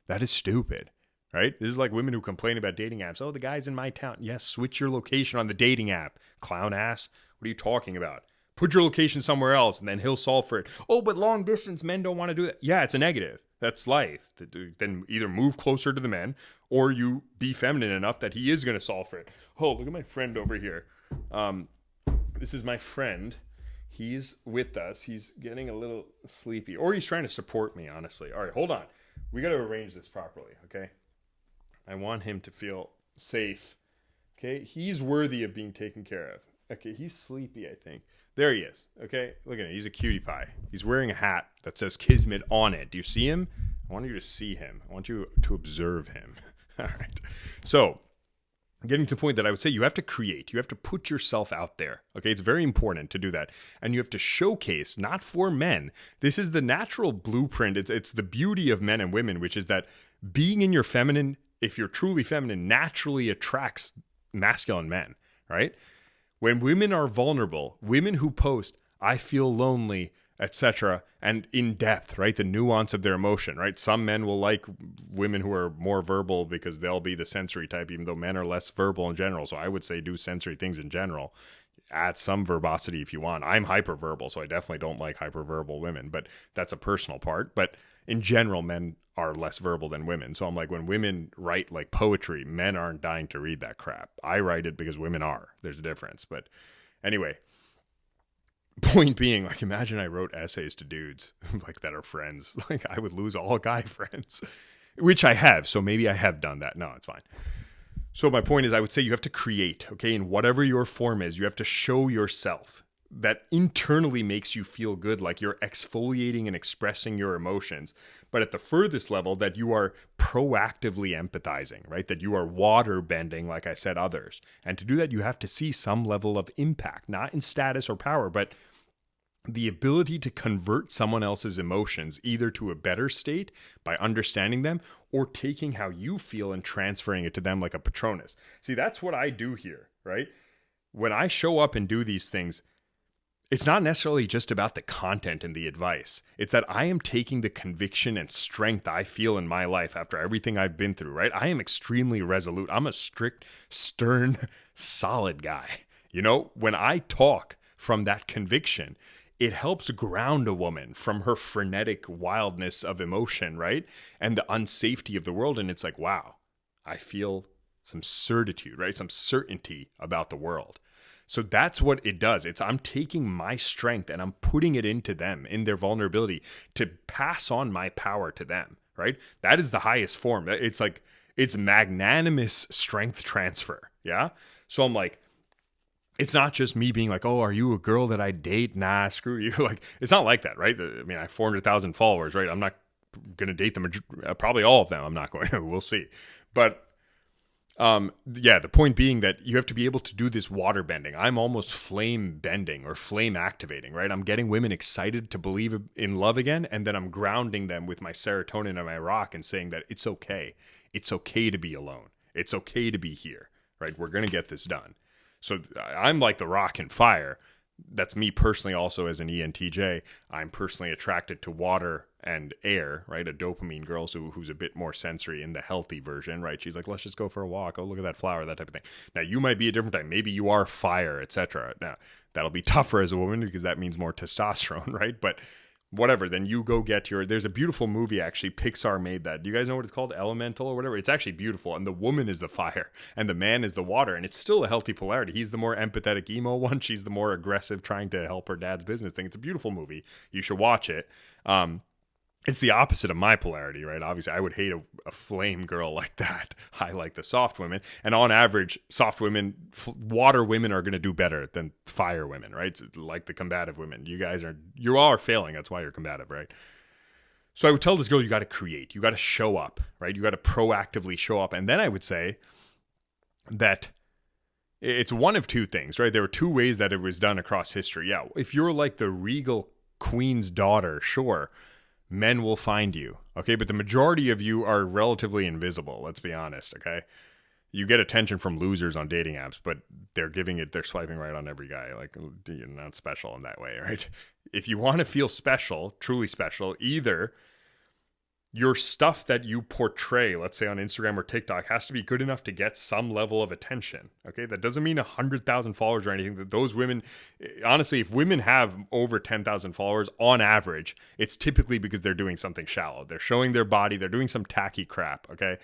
That is stupid, right? This is like women who complain about dating apps. Oh, the guy's in my town. Yes, switch your location on the dating app. Clown ass. What are you talking about? Put your location somewhere else and then he'll solve for it. Oh, but long distance men don't want to do that. Yeah, it's a negative. That's life. Then either move closer to the men or you be feminine enough that he is going to solve for it. Oh, look at my friend over here. This is my friend. He's with us. He's getting a little sleepy, or he's trying to support me, honestly. All right, hold on. We got to arrange this properly, okay? I want him to feel safe, okay? He's worthy of being taken care of. Okay, he's sleepy, I think. There he is, okay? Look at him. He's a cutie pie. He's wearing a hat that says Kiszmet on it. Do you see him? I want you to see him. I want you to observe him. All right. So, getting to the point that I would say you have to create. You have to put yourself out there. Okay, it's very important to do that. And you have to showcase, not for men. This is the natural blueprint. It's the beauty of men and women, which is that being in your feminine, if you're truly feminine, naturally attracts masculine men, right? When women are vulnerable, women who post, I feel lonely, etc., and in depth, right? The nuance of their emotion, right? Some men will like women who are more verbal because they'll be the sensory type, even though men are less verbal in general. So I would say do sensory things in general. Add some verbosity if you want. I'm hyperverbal, so I definitely don't like hyperverbal women, but that's a personal part. But in general, men are less verbal than women. So I'm like, when women write like poetry, men aren't dying to read that crap. I write it because women are. There's a difference. But anyway, point being, like, imagine I wrote essays to dudes like that are friends. Like, I would lose all guy friends, which I have. So maybe I have done that. No, it's fine. So my point is, I would say you have to create, okay? In whatever your form is, you have to show yourself. That internally makes you feel good, like you're exfoliating and expressing your emotions. But at the furthest level, that you are proactively empathizing, right? That you are water bending, like I said, others. And to do that, you have to see some level of impact, not in status or power, but the ability to convert someone else's emotions either to a better state by understanding them or taking how you feel and transferring it to them like a Patronus. See, that's what I do here, right? When I show up and do these things, it's not necessarily just about the content and the advice. It's that I am taking the conviction and strength I feel in my life after everything I've been through, right? I am extremely resolute. I'm a strict, stern, solid guy. You know, when I talk from that conviction, it helps ground a woman from her frenetic wildness of emotion, right? And the unsafety of the world. And it's like, wow, I feel some certitude, right? Some certainty about the world. So that's what it does. I'm taking my strength and I'm putting it into them, in their vulnerability, to pass on my power to them, right? That is the highest form. It's magnanimous strength transfer, yeah? So I'm like, it's not just me being like, oh, are you a girl that I date? Nah, screw you. Like, it's not like that, right? I mean, I have 400,000 followers, right? I'm not going to date them, probably all of them. I'm not going to, we'll see. But the point being that you have to be able to do this water bending. I'm almost flame bending or flame activating, right? I'm getting women excited to believe in love again, and then I'm grounding them with my serotonin and my rock and saying that it's okay. It's okay to be alone. It's okay to be here, right? We're going to get this done. So I'm like the rock and fire. That's me personally also as an ENTJ. I'm personally attracted to water and air, right? A dopamine girl who's a bit more sensory in the healthy version, right? She's like, let's just go for a walk. Oh, look at that flower, that type of thing. Now, you might be a different type. Maybe you are fire, etc. Now, that'll be tougher as a woman because that means more testosterone, right? But whatever, then you go get there's a beautiful movie, actually, Pixar made that. Do you guys know what it's called? Elemental or whatever? It's actually beautiful. And the woman is the fire and the man is the water. And it's still a healthy polarity. He's the more empathetic emo one. She's the more aggressive, trying to help her dad's business thing. It's a beautiful movie. You should watch it. It's the opposite of my polarity, right? Obviously, I would hate a flame girl like that. I like the soft women. And on average, soft women, water women are going to do better than fire women, right? It's like the combative women. You all are failing. That's why you're combative, right? So I would tell this girl, you got to create. You got to show up, right? You got to proactively show up. And then I would say that it's one of two things, right? There were two ways that it was done across history. Yeah, if you're like the regal queen's daughter, sure, men will find you, okay? But the majority of you are relatively invisible, let's be honest, okay? you get attention from losers on dating apps, but they're swiping right on every guy. Like, you're not special in that way, right? If you want to feel special, truly special, either your stuff that you portray, let's say on Instagram or TikTok, has to be good enough to get some level of attention. Okay, that doesn't mean 100,000 followers or anything. That those women, honestly, if women have over 10,000 followers on average, it's typically because they're doing something shallow. They're showing their body. They're doing some tacky crap. Okay,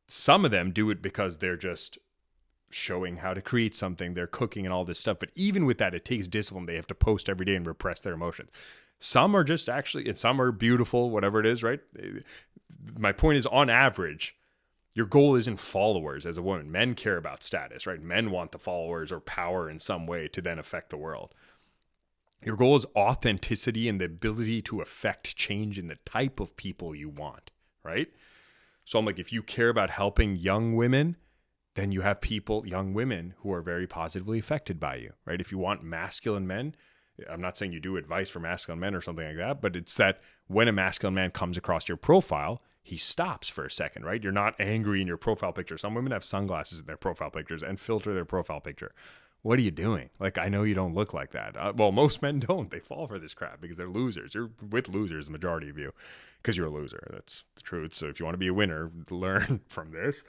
some of them do it because they're just showing how to create something. They're cooking and all this stuff. But even with that, it takes discipline. They have to post every day and repress their emotions. Some are just actually, and some are beautiful, whatever it is, right? My point is, on average, your goal isn't followers as a woman. Men care about status, right? Men want the followers or power in some way to then affect the world. Your goal is authenticity and the ability to affect change in the type of people you want, right? So I'm like, if you care about helping young women, then you have young women who are very positively affected by you, right? If you want masculine men, I'm not saying you do advice for masculine men or something like that, but it's that when a masculine man comes across your profile, he stops for a second, right? You're not angry in your profile picture. Some women have sunglasses in their profile pictures and filter their profile picture. What are you doing? Like, I know you don't look like that. Well, most men don't. They fall for this crap because they're losers. You're with losers, the majority of you, because you're a loser. That's the truth. So if you want to be a winner, learn from this.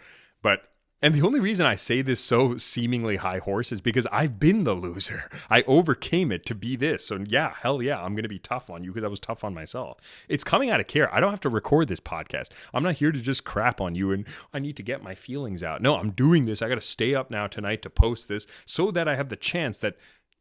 And the only reason I say this so seemingly high horse is because I've been the loser. I overcame it to be this. So yeah, hell yeah, I'm going to be tough on you because I was tough on myself. It's coming out of care. I don't have to record this podcast. I'm not here to just crap on you and I need to get my feelings out. No, I'm doing this. I got to stay up now tonight to post this so that I have the chance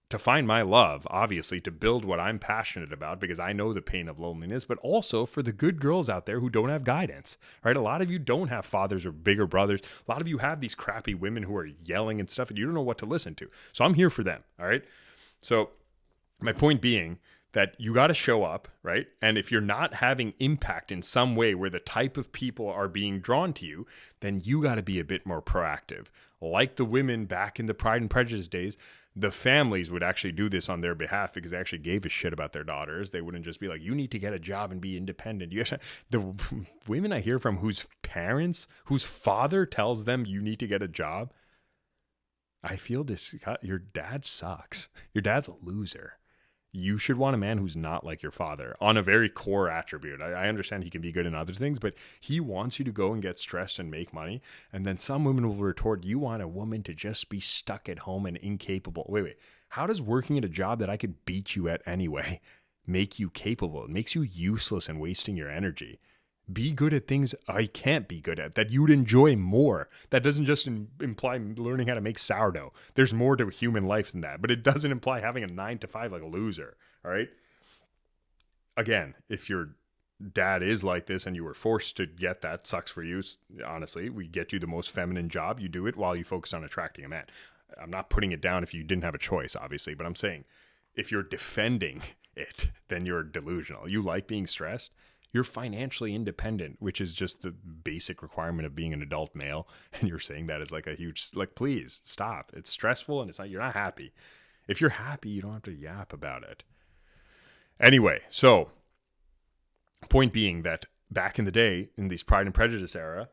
to find my love, obviously, to build what I'm passionate about because I know the pain of loneliness, but also for the good girls out there who don't have guidance, right? A lot of you don't have fathers or bigger brothers. A lot of you have these crappy women who are yelling and stuff and you don't know what to listen to. So I'm here for them, all right? So my point being that you got to show up, right? And if you're not having impact in some way where the type of people are being drawn to you, then you got to be a bit more proactive. Like the women back in the Pride and Prejudice days, the families would actually do this on their behalf because they actually gave a shit about their daughters. They wouldn't just be like, you need to get a job and be independent. The women I hear from whose father tells them you need to get a job, I feel your dad sucks. Your dad's a loser. You should want a man who's not like your father on a very core attribute. I understand he can be good in other things, but he wants you to go and get stressed and make money. And then some women will retort, you want a woman to just be stuck at home and incapable. Wait. How does working at a job that I could beat you at anyway make you capable? It makes you useless and wasting your energy. Be good at things I can't be good at, that you'd enjoy more. That doesn't just imply learning how to make sourdough. There's more to human life than that, but it doesn't imply having a 9 to 5 like a loser, all right? Again, if your dad is like this and you were forced to get that, sucks for you. Honestly, we get you the most feminine job. You do it while you focus on attracting a man. I'm not putting it down if you didn't have a choice, obviously, but I'm saying if you're defending it, then you're delusional. You like being stressed. You're financially independent, which is just the basic requirement of being an adult male. And you're saying that as like a huge, like, please stop. It's stressful and you're not happy. If you're happy, you don't have to yap about it. Anyway, so point being that back in the day, in these Pride and Prejudice era,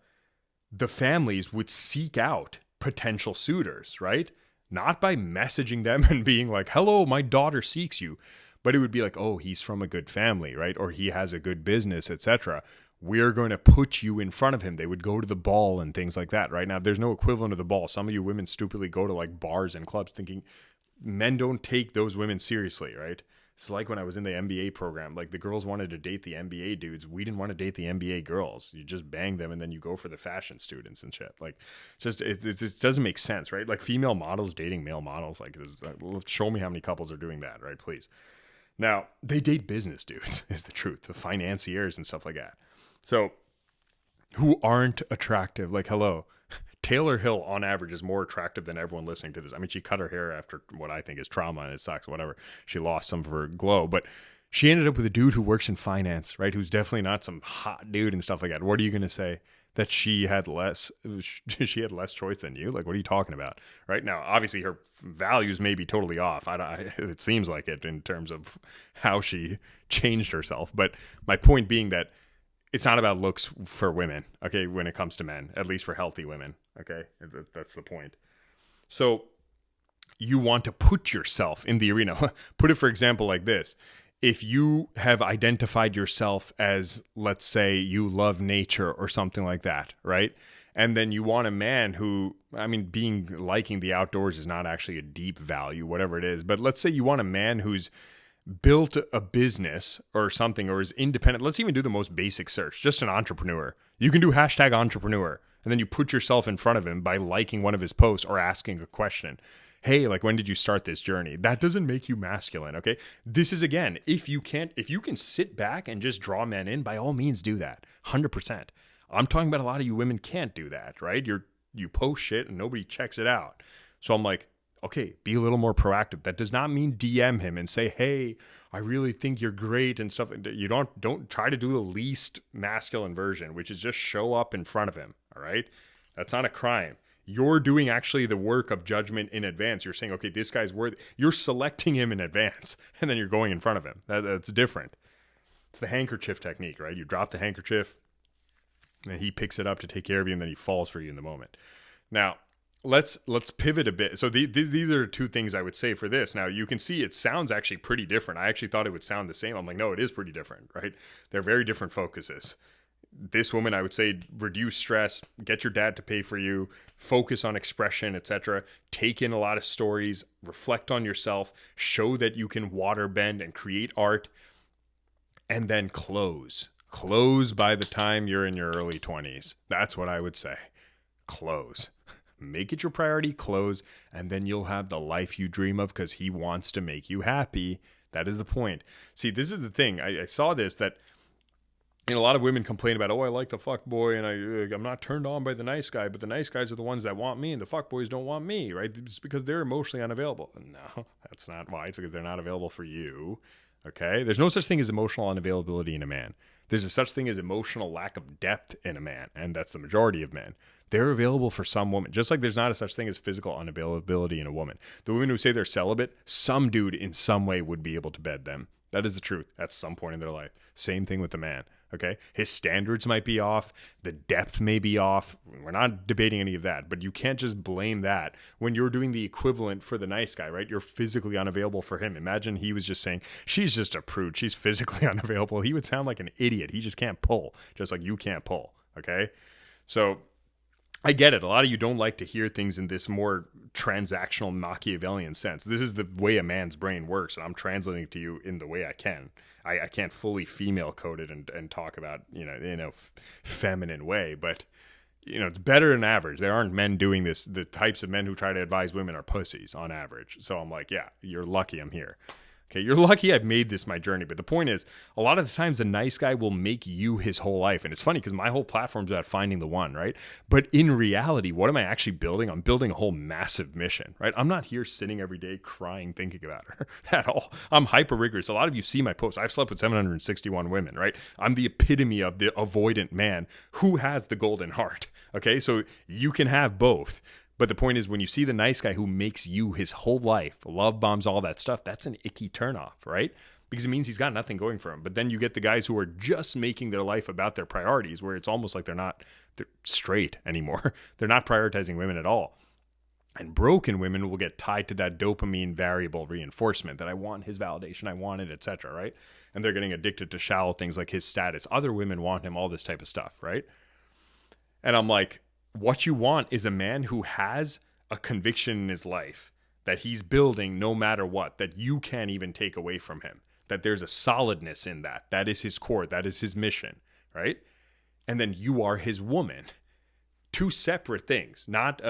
the families would seek out potential suitors, right? Not by messaging them and being like, hello, my daughter seeks you. But it would be like, oh, he's from a good family, right? Or he has a good business, etc. We're going to put you in front of him. They would go to the ball and things like that, right? Now, there's no equivalent of the ball. Some of you women stupidly go to like bars and clubs thinking men don't take those women seriously, right? It's like when I was in the MBA program. Like the girls wanted to date the MBA dudes. We didn't want to date the MBA girls. You just bang them and then you go for the fashion students and shit. Like, it just doesn't make sense, right? Like female models dating male models. Like, show me how many couples are doing that, right? Please. Now, they date business dudes, is the truth. The financiers and stuff like that. So, who aren't attractive. Like, hello. Taylor Hill, on average, is more attractive than everyone listening to this. I mean, she cut her hair after what I think is trauma, and it sucks, whatever. She lost some of her glow. But she ended up with a dude who works in finance, right? Who's definitely not some hot dude and stuff like that. What are you going to say? That she had less choice than you? Like, what are you talking about? Right now, obviously her values may be totally off. It seems like it in terms of how she changed herself. But my point being that it's not about looks for women, okay, when it comes to men, at least for healthy women, okay? That's the point. So you want to put yourself in the arena. Put it, for example, like this. If you have identified yourself as, let's say, you love nature or something like that, right? And then you want a man who, I mean, liking the outdoors is not actually a deep value, whatever it is. But let's say you want a man who's built a business or something, or is independent. Let's even do the most basic search, just an entrepreneur. You can do hashtag entrepreneur, and then you put yourself in front of him by liking one of his posts or asking a question. Hey, like, when did you start this journey? That doesn't make you masculine, okay? This is, again, if you can sit back and just draw men in, by all means do that, 100%. I'm talking about a lot of you women can't do that, right? You post shit and nobody checks it out. So I'm like, okay, be a little more proactive. That does not mean DM him and say, hey, I really think you're great and stuff. You don't try to do the least masculine version, which is just show up in front of him, all right? That's not a crime. You're doing actually the work of judgment in advance. You're saying, okay, this guy's worthy. You're selecting him in advance, and then you're going in front of him. That's different. It's the handkerchief technique, right? You drop the handkerchief, and he picks it up to take care of you, and then he falls for you in the moment. Now, let's pivot a bit. So these are two things I would say for this. Now, you can see it sounds actually pretty different. I actually thought it would sound the same. I'm like, no, it is pretty different, right? They're very different focuses. This woman, I would say, reduce stress, get your dad to pay for you, focus on expression, etc. Take in a lot of stories, reflect on yourself, show that you can water bend and create art, and then close. Close by the time you're in your early 20s. That's what I would say. Close. Make it your priority, close, and then you'll have the life you dream of because he wants to make you happy. That is the point. See, this is the thing. I saw this, that a lot of women complain about, oh, I like the fuck boy, and I'm not turned on by the nice guy, but the nice guys are the ones that want me, and the fuck boys don't want me, right? It's because they're emotionally unavailable. No, that's not why. It's because they're not available for you, okay? There's no such thing as emotional unavailability in a man. There's a such thing as emotional lack of depth in a man, and that's the majority of men. They're available for some woman, just like there's not a such thing as physical unavailability in a woman. The women who say they're celibate, some dude in some way would be able to bed them. That is the truth at some point in their life. Same thing with the man. Okay, his standards might be off, the depth may be off. We're not debating any of that, but you can't just blame that when you're doing the equivalent for the nice guy, right? You're physically unavailable for him. Imagine he was just saying, she's just a prude, she's physically unavailable. He would sound like an idiot. He just can't pull, just like you can't pull, okay? So I get it. A lot of you don't like to hear things in this more transactional Machiavellian sense. This is the way a man's brain works, and I'm translating it to you in the way I can. I can't fully female code it and talk about, in a feminine way, but, it's better than average. There aren't men doing this. The types of men who try to advise women are pussies on average. So I'm like, yeah, you're lucky I'm here. Okay, you're lucky I've made this my journey. But the point is, a lot of the times the nice guy will make you his whole life. And it's funny because my whole platform is about finding the one, right? But in reality, what am I actually building? I'm building a whole massive mission, right? I'm not here sitting every day crying, thinking about her at all. I'm hyper rigorous. A lot of you see my posts. I've slept with 761 women, right? I'm the epitome of the avoidant man who has the golden heart. Okay, so you can have both. But the point is, when you see the nice guy who makes you his whole life, love bombs, all that stuff, that's an icky turnoff, right? Because it means he's got nothing going for him. But then you get the guys who are just making their life about their priorities, where it's almost like they're straight anymore. They're not prioritizing women at all. And broken women will get tied to that dopamine variable reinforcement that I want his validation, I want it, etc., right? And they're getting addicted to shallow things like his status. Other women want him, all this type of stuff, right? And I'm like, what you want is a man who has a conviction in his life that he's building no matter what, that you can't even take away from him, that there's a solidness in that. That is his core. That is his mission, right? And then you are his woman. Two separate things. Not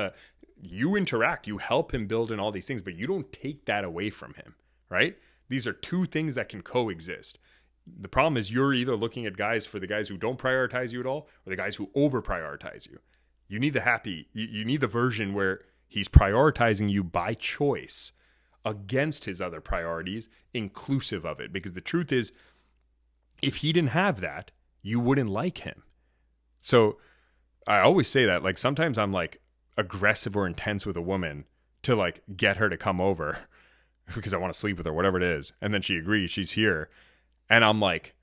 you interact, you help him build in all these things, but you don't take that away from him, right? These are two things that can coexist. The problem is you're either looking at guys for the guys who don't prioritize you at all or the guys who over prioritize you. You need you need the version where he's prioritizing you by choice against his other priorities, inclusive of it. Because the truth is, if he didn't have that, you wouldn't like him. So I always say that, like, sometimes I'm like aggressive or intense with a woman to like get her to come over because I want to sleep with her, whatever it is. And then she agrees, she's here. And I'm like,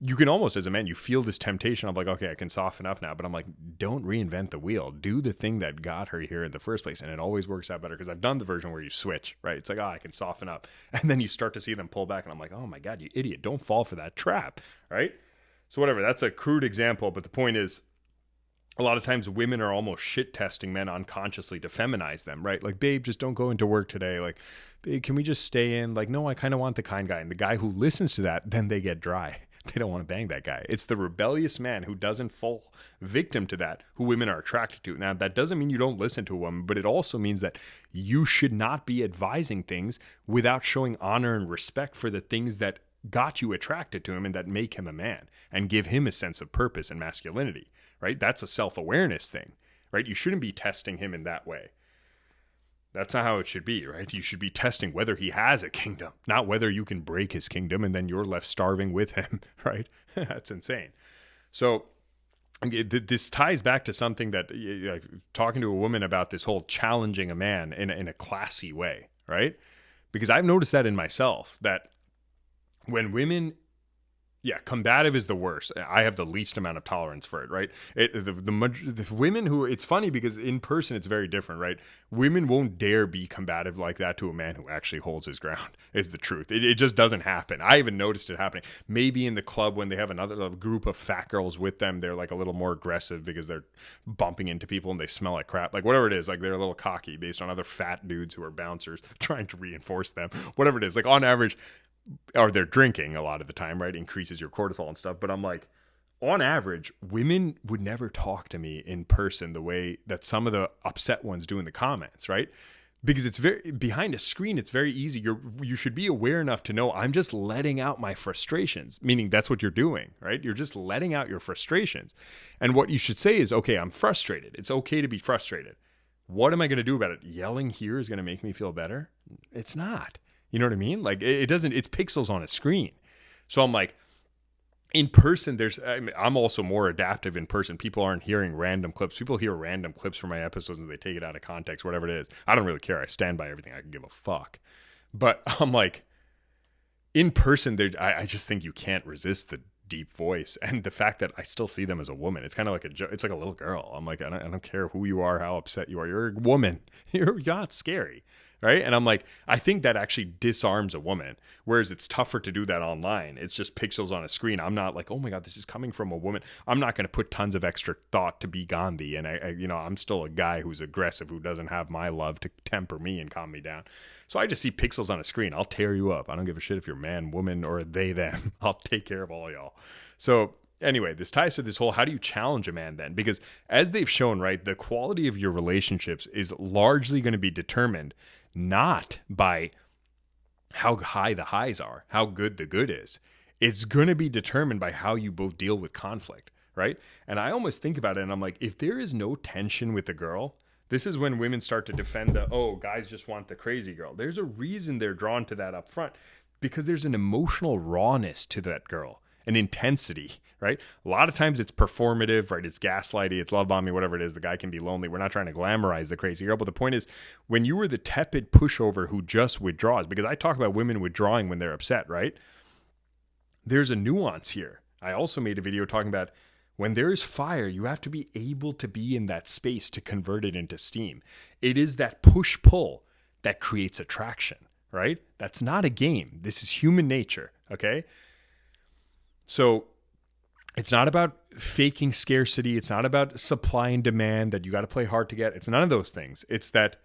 you can almost, as a man, you feel this temptation of like, okay, I can soften up now. But I'm like, don't reinvent the wheel. Do the thing that got her here in the first place. And it always works out better because I've done the version where you switch, right? It's like, oh, I can soften up. And then you start to see them pull back. And I'm like, oh my God, you idiot. Don't fall for that trap, right? So whatever, that's a crude example. But the point is, a lot of times women are almost shit testing men unconsciously to feminize them, right? Like, babe, just don't go into work today. Like, babe, can we just stay in? Like, no, I kind of want the kind guy. And the guy who listens to that, then they get dry. They don't want to bang that guy. It's the rebellious man who doesn't fall victim to that who women are attracted to. Now, that doesn't mean you don't listen to a woman, but it also means that you should not be advising things without showing honor and respect for the things that got you attracted to him and that make him a man and give him a sense of purpose and masculinity, right? That's a self-awareness thing, right? You shouldn't be testing him in that way. That's not how it should be, right? You should be testing whether he has a kingdom, not whether you can break his kingdom and then you're left starving with him, right? That's insane. So this ties back to something that, talking to a woman about this whole challenging a man in a classy way, right? Because I've noticed that in myself, that when women... Yeah, combative is the worst. I have the least amount of tolerance for it, right? The women who, it's funny because in person it's very different, right? Women won't dare be combative like that to a man who actually holds his ground, is the truth. It just doesn't happen. I even noticed it happening. Maybe in the club when they have another group of fat girls with them, they're like a little more aggressive because they're bumping into people and they smell like crap. Like whatever it is, like they're a little cocky based on other fat dudes who are bouncers trying to reinforce them. Whatever it is, like on average... or they're drinking a lot of the time, right? Increases your cortisol and stuff. But I'm like, on average, women would never talk to me in person the way that some of the upset ones do in the comments, right? Because it's very behind a screen, it's very easy. You should be aware enough to know I'm just letting out my frustrations, meaning that's what you're doing, right? You're just letting out your frustrations. And what you should say is, okay, I'm frustrated. It's okay to be frustrated. What am I going to do about it? Yelling here is going to make me feel better? It's not. You know what I mean? Like it doesn't, it's pixels on a screen. So I'm like, in person, I'm also more adaptive in person. People aren't hearing random clips. People hear random clips from my episodes and they take it out of context, whatever it is. I don't really care. I stand by everything. I can give a fuck. But I'm like, in person, I just think you can't resist the deep voice and the fact that I still see them as a woman. It's kind of like it's like a little girl. I'm like, I don't care who you are, how upset you are. You're a woman. You're not scary. Right. And I'm like, I think that actually disarms a woman, whereas it's tougher to do that online. It's just pixels on a screen. I'm not like, oh my God, this is coming from a woman. I'm not going to put tons of extra thought to be Gandhi. And I'm still a guy who's aggressive, who doesn't have my love to temper me and calm me down. So I just see pixels on a screen. I'll tear you up. I don't give a shit if you're man, woman, or they, them. I'll take care of all y'all. So anyway, this ties to this whole, how do you challenge a man then? Because as they've shown, right, the quality of your relationships is largely going to be determined not by how high the highs are, how good the good is. It's going to be determined by how you both deal with conflict, right? And I almost think about it and I'm like, if there is no tension with the girl, this is when women start to defend guys just want the crazy girl. There's a reason they're drawn to that up front, because there's an emotional rawness to that girl, an intensity, right? A lot of times it's performative, right? It's gaslighting, it's love bombing, whatever it is. The guy can be lonely. We're not trying to glamorize the crazy girl. But the point is, when you were the tepid pushover who just withdraws, because I talk about women withdrawing when they're upset, right? There's a nuance here. I also made a video talking about when there is fire, you have to be able to be in that space to convert it into steam. It is that push-pull that creates attraction, right? That's not a game. This is human nature, okay? So it's not about faking scarcity. It's not about supply and demand that you got to play hard to get. It's none of those things. It's that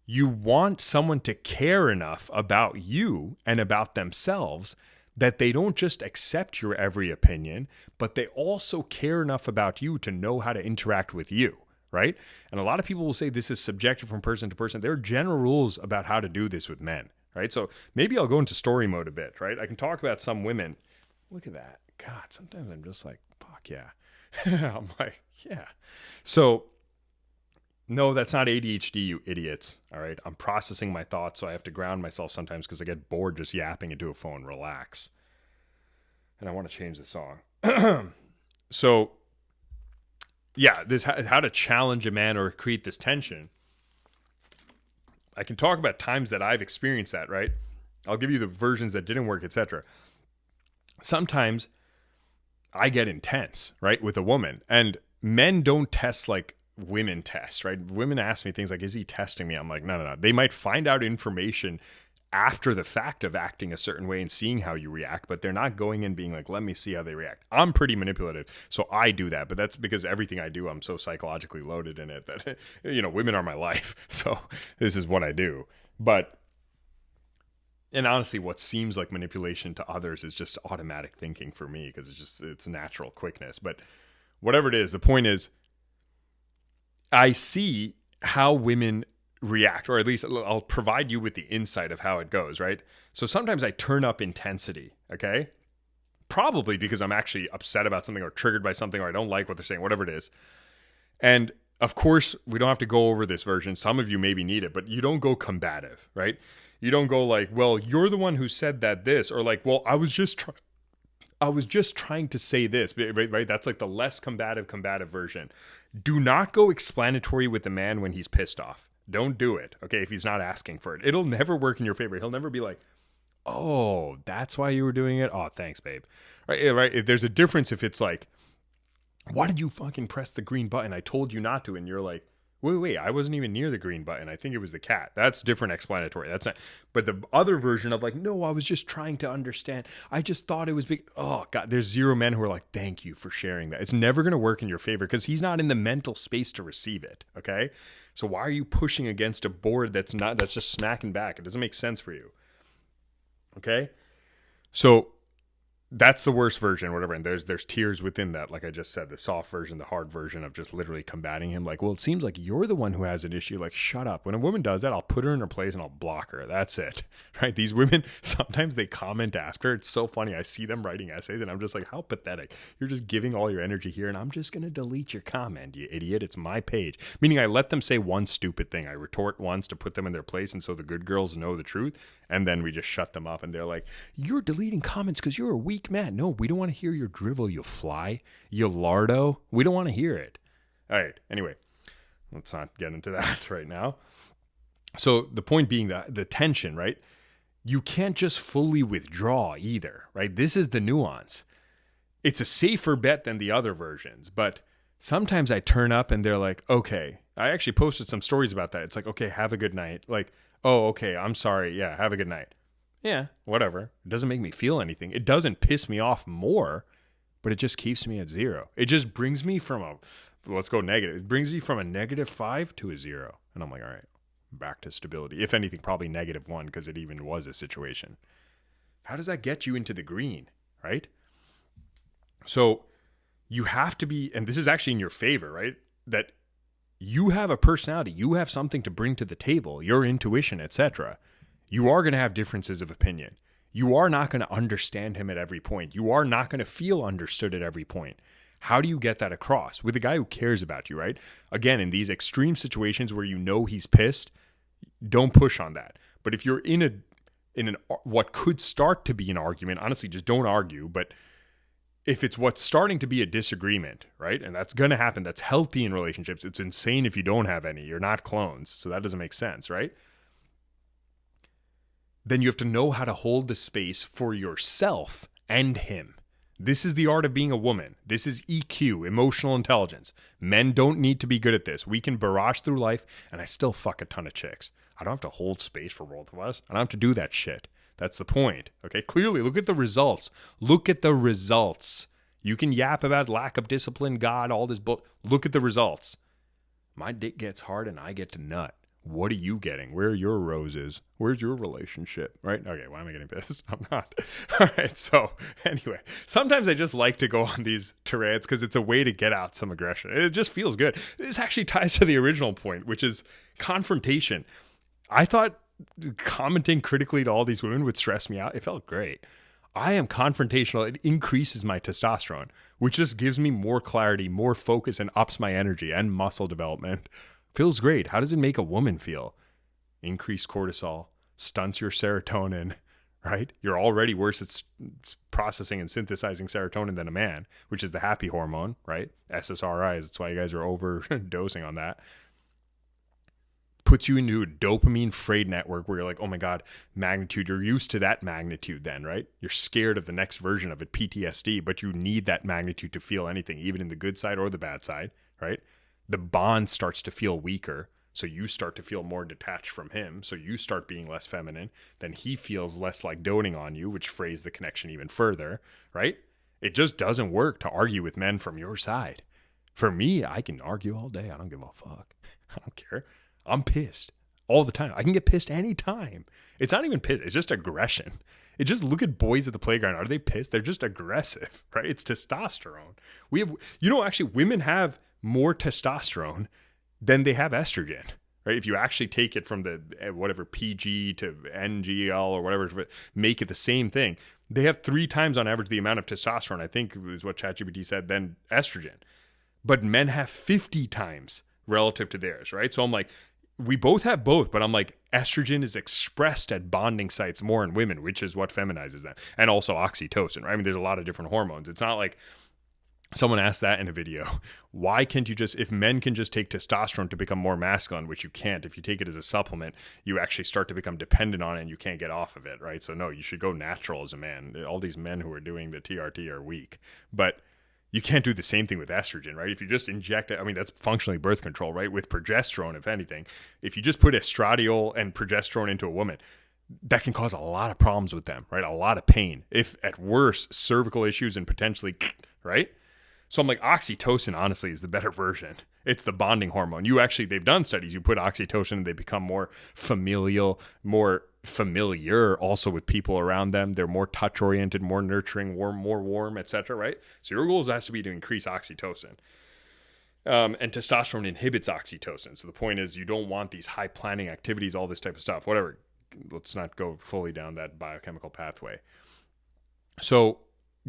you want someone to care enough about you and about themselves that they don't just accept your every opinion, but they also care enough about you to know how to interact with you, right? And a lot of people will say this is subjective from person to person. There are general rules about how to do this with men, right? So maybe I'll go into story mode a bit, right? I can talk about some women. Look at that. God, sometimes I'm just like, fuck yeah. I'm like, yeah. So, no, that's not ADHD, you idiots. All right. I'm processing my thoughts, so I have to ground myself sometimes because I get bored just yapping into a phone. Relax. And I want to change the song. So, yeah, this how to challenge a man or create this tension. I can talk about times that I've experienced that, right? I'll give you the versions that didn't work, etc. Sometimes I get intense, right, with a woman. And men don't test like women test, right? Women ask me things like, is he testing me? I'm like, no. They might find out information after the fact of acting a certain way and seeing how you react, but they're not going in being like, let me see how they react. I'm pretty manipulative, so I do that, but that's because everything I do, I'm so psychologically loaded in it that, women are my life, so this is what I do. And honestly, what seems like manipulation to others is just automatic thinking for me, because it's natural quickness. But whatever it is, the point is, I see how women react, or at least I'll provide you with the insight of how it goes, right? So sometimes I turn up intensity, okay? Probably because I'm actually upset about something or triggered by something, or I don't like what they're saying, whatever it is. And of course, we don't have to go over this version. Some of you maybe need it, but you don't go combative, right? You don't go like, well, you're the one who said this, or like, well, I was just trying to say this, right? That's like the less combative version. Do not go explanatory with the man when he's pissed off. Don't do it, okay, if he's not asking for it. It'll never work in your favor. He'll never be like, oh, that's why you were doing it? Oh, thanks, babe. Right? If there's a difference if it's like, why did you fucking press the green button? I told you not to. And you're like, wait, I wasn't even near the green button. I think it was the cat. That's different explanatory. That's not. But the other version of like, no, I was just trying to understand. I just thought it was big. Oh, God, there's zero men who are like, thank you for sharing that. It's never going to work in your favor because he's not in the mental space to receive it, okay? So why are you pushing against a board that's just smacking back? It doesn't make sense for you, okay? So that's the worst version, whatever. And there's tiers within that. Like I just said, the soft version, the hard version of just literally combating him. Like, well, it seems like you're the one who has an issue. Like, shut up. When a woman does that, I'll put her in her place and I'll block her. That's it, right? These women, sometimes they comment after. It's so funny. I see them writing essays and I'm just like, how pathetic. You're just giving all your energy here and I'm just going to delete your comment, you idiot. It's my page. Meaning I let them say one stupid thing. I retort once to put them in their place. And so the good girls know the truth. And then we just shut them up and they're like, you're deleting comments because you're a weak man. No, we don't want to hear your drivel, you fly, you lardo. We don't want to hear it. All right. Anyway, let's not get into that right now. So the point being that the tension, right? You can't just fully withdraw either, right? This is the nuance. It's a safer bet than the other versions, but sometimes I turn up and they're like, okay, I actually posted some stories about that. It's like, okay, have a good night. Like, oh, okay, I'm sorry. Yeah, have a good night. Yeah, whatever. It doesn't make me feel anything. It doesn't piss me off more, but it just keeps me at zero. It just brings me let's go negative. It brings me from a -5 to a 0. And I'm like, all right, back to stability. If anything, probably -1 because it even was a situation. How does that get you into the green, right? So you have to be, and this is actually in your favor, right? That you have a personality, you have something to bring to the table, your intuition, etc. You are going to have differences of opinion. You are not going to understand him at every point. You are not going to feel understood at every point. How do you get that across? With a guy who cares about you, right? Again, in these extreme situations where you know he's pissed, don't push on that. But if you're in what could start to be an argument, honestly, just don't argue. But if it's what's starting to be a disagreement, right? And that's going to happen. That's healthy in relationships. It's insane if you don't have any. You're not clones. So that doesn't make sense, right? Then you have to know how to hold the space for yourself and him. This is the art of being a woman. This is EQ, emotional intelligence. Men don't need to be good at this. We can barrage through life, and I still fuck a ton of chicks. I don't have to hold space for both of us. I don't have to do that shit. That's the point. Okay, clearly, look at the results. Look at the results. You can yap about lack of discipline, God, all this bull. Look at the results. My dick gets hard and I get to nut. What are you getting? Where are your roses? Where's your relationship? Right? Okay, why am I getting pissed? I'm not. All right, so anyway, sometimes I just like to go on these tirades because it's a way to get out some aggression. It just feels good. This actually ties to the original point, which is confrontation. I thought commenting critically to all these women would stress me out. It felt great. I am confrontational. It increases my testosterone, which just gives me more clarity, more focus, and ups my energy and muscle development. Feels great. How does it make a woman feel? Increased cortisol, stunts your serotonin, right? You're already worse at processing and synthesizing serotonin than a man, which is the happy hormone, right? SSRIs. That's why you guys are overdosing on that. puts you into a dopamine freight network where you're like, oh my God, magnitude. You're used to that magnitude then, right? You're scared of the next version of it, PTSD, but you need that magnitude to feel anything, even in the good side or the bad side, right? The bond starts to feel weaker. So you start to feel more detached from him. So you start being less feminine. Then he feels less like doting on you, which frays the connection even further, right? It just doesn't work to argue with men from your side. For me, I can argue all day. I don't give a fuck. I don't care. I'm pissed all the time. I can get pissed anytime. It's not even piss. It's just aggression. It just look at boys at the playground. Are they pissed? They're just aggressive, right? It's testosterone. Actually women have more testosterone than they have estrogen, right? If you actually take it from the whatever PG to NGL or whatever, make it the same thing. They have 3 times on average the amount of testosterone, I think is what ChatGPT said, than estrogen. But men have 50 times relative to theirs, right? So I'm like, we both have both, but I'm like, estrogen is expressed at bonding sites more in women, which is what feminizes them. And also oxytocin, right? I mean, there's a lot of different hormones. It's not like someone asked that in a video. Why can't you if men can just take testosterone to become more masculine, which you can't. If you take it as a supplement, you actually start to become dependent on it and you can't get off of it, right? So no, you should go natural as a man. All these men who are doing the TRT are weak. But you can't do the same thing with estrogen, right? If you just inject it, I mean, that's functionally birth control, right? With progesterone, if anything. If you just put estradiol and progesterone into a woman, that can cause a lot of problems with them, right? A lot of pain. If at worst, cervical issues and potentially, right? So I'm like, oxytocin, honestly, is the better version. It's the bonding hormone. They've done studies. You put oxytocin and they become more familial, more familiar also with people around them. They're more touch-oriented, more nurturing, more warm, etc., right? So your goal has to be to increase oxytocin. And testosterone inhibits oxytocin. So the point is you don't want these high planning activities, all this type of stuff, whatever. Let's not go fully down that biochemical pathway. So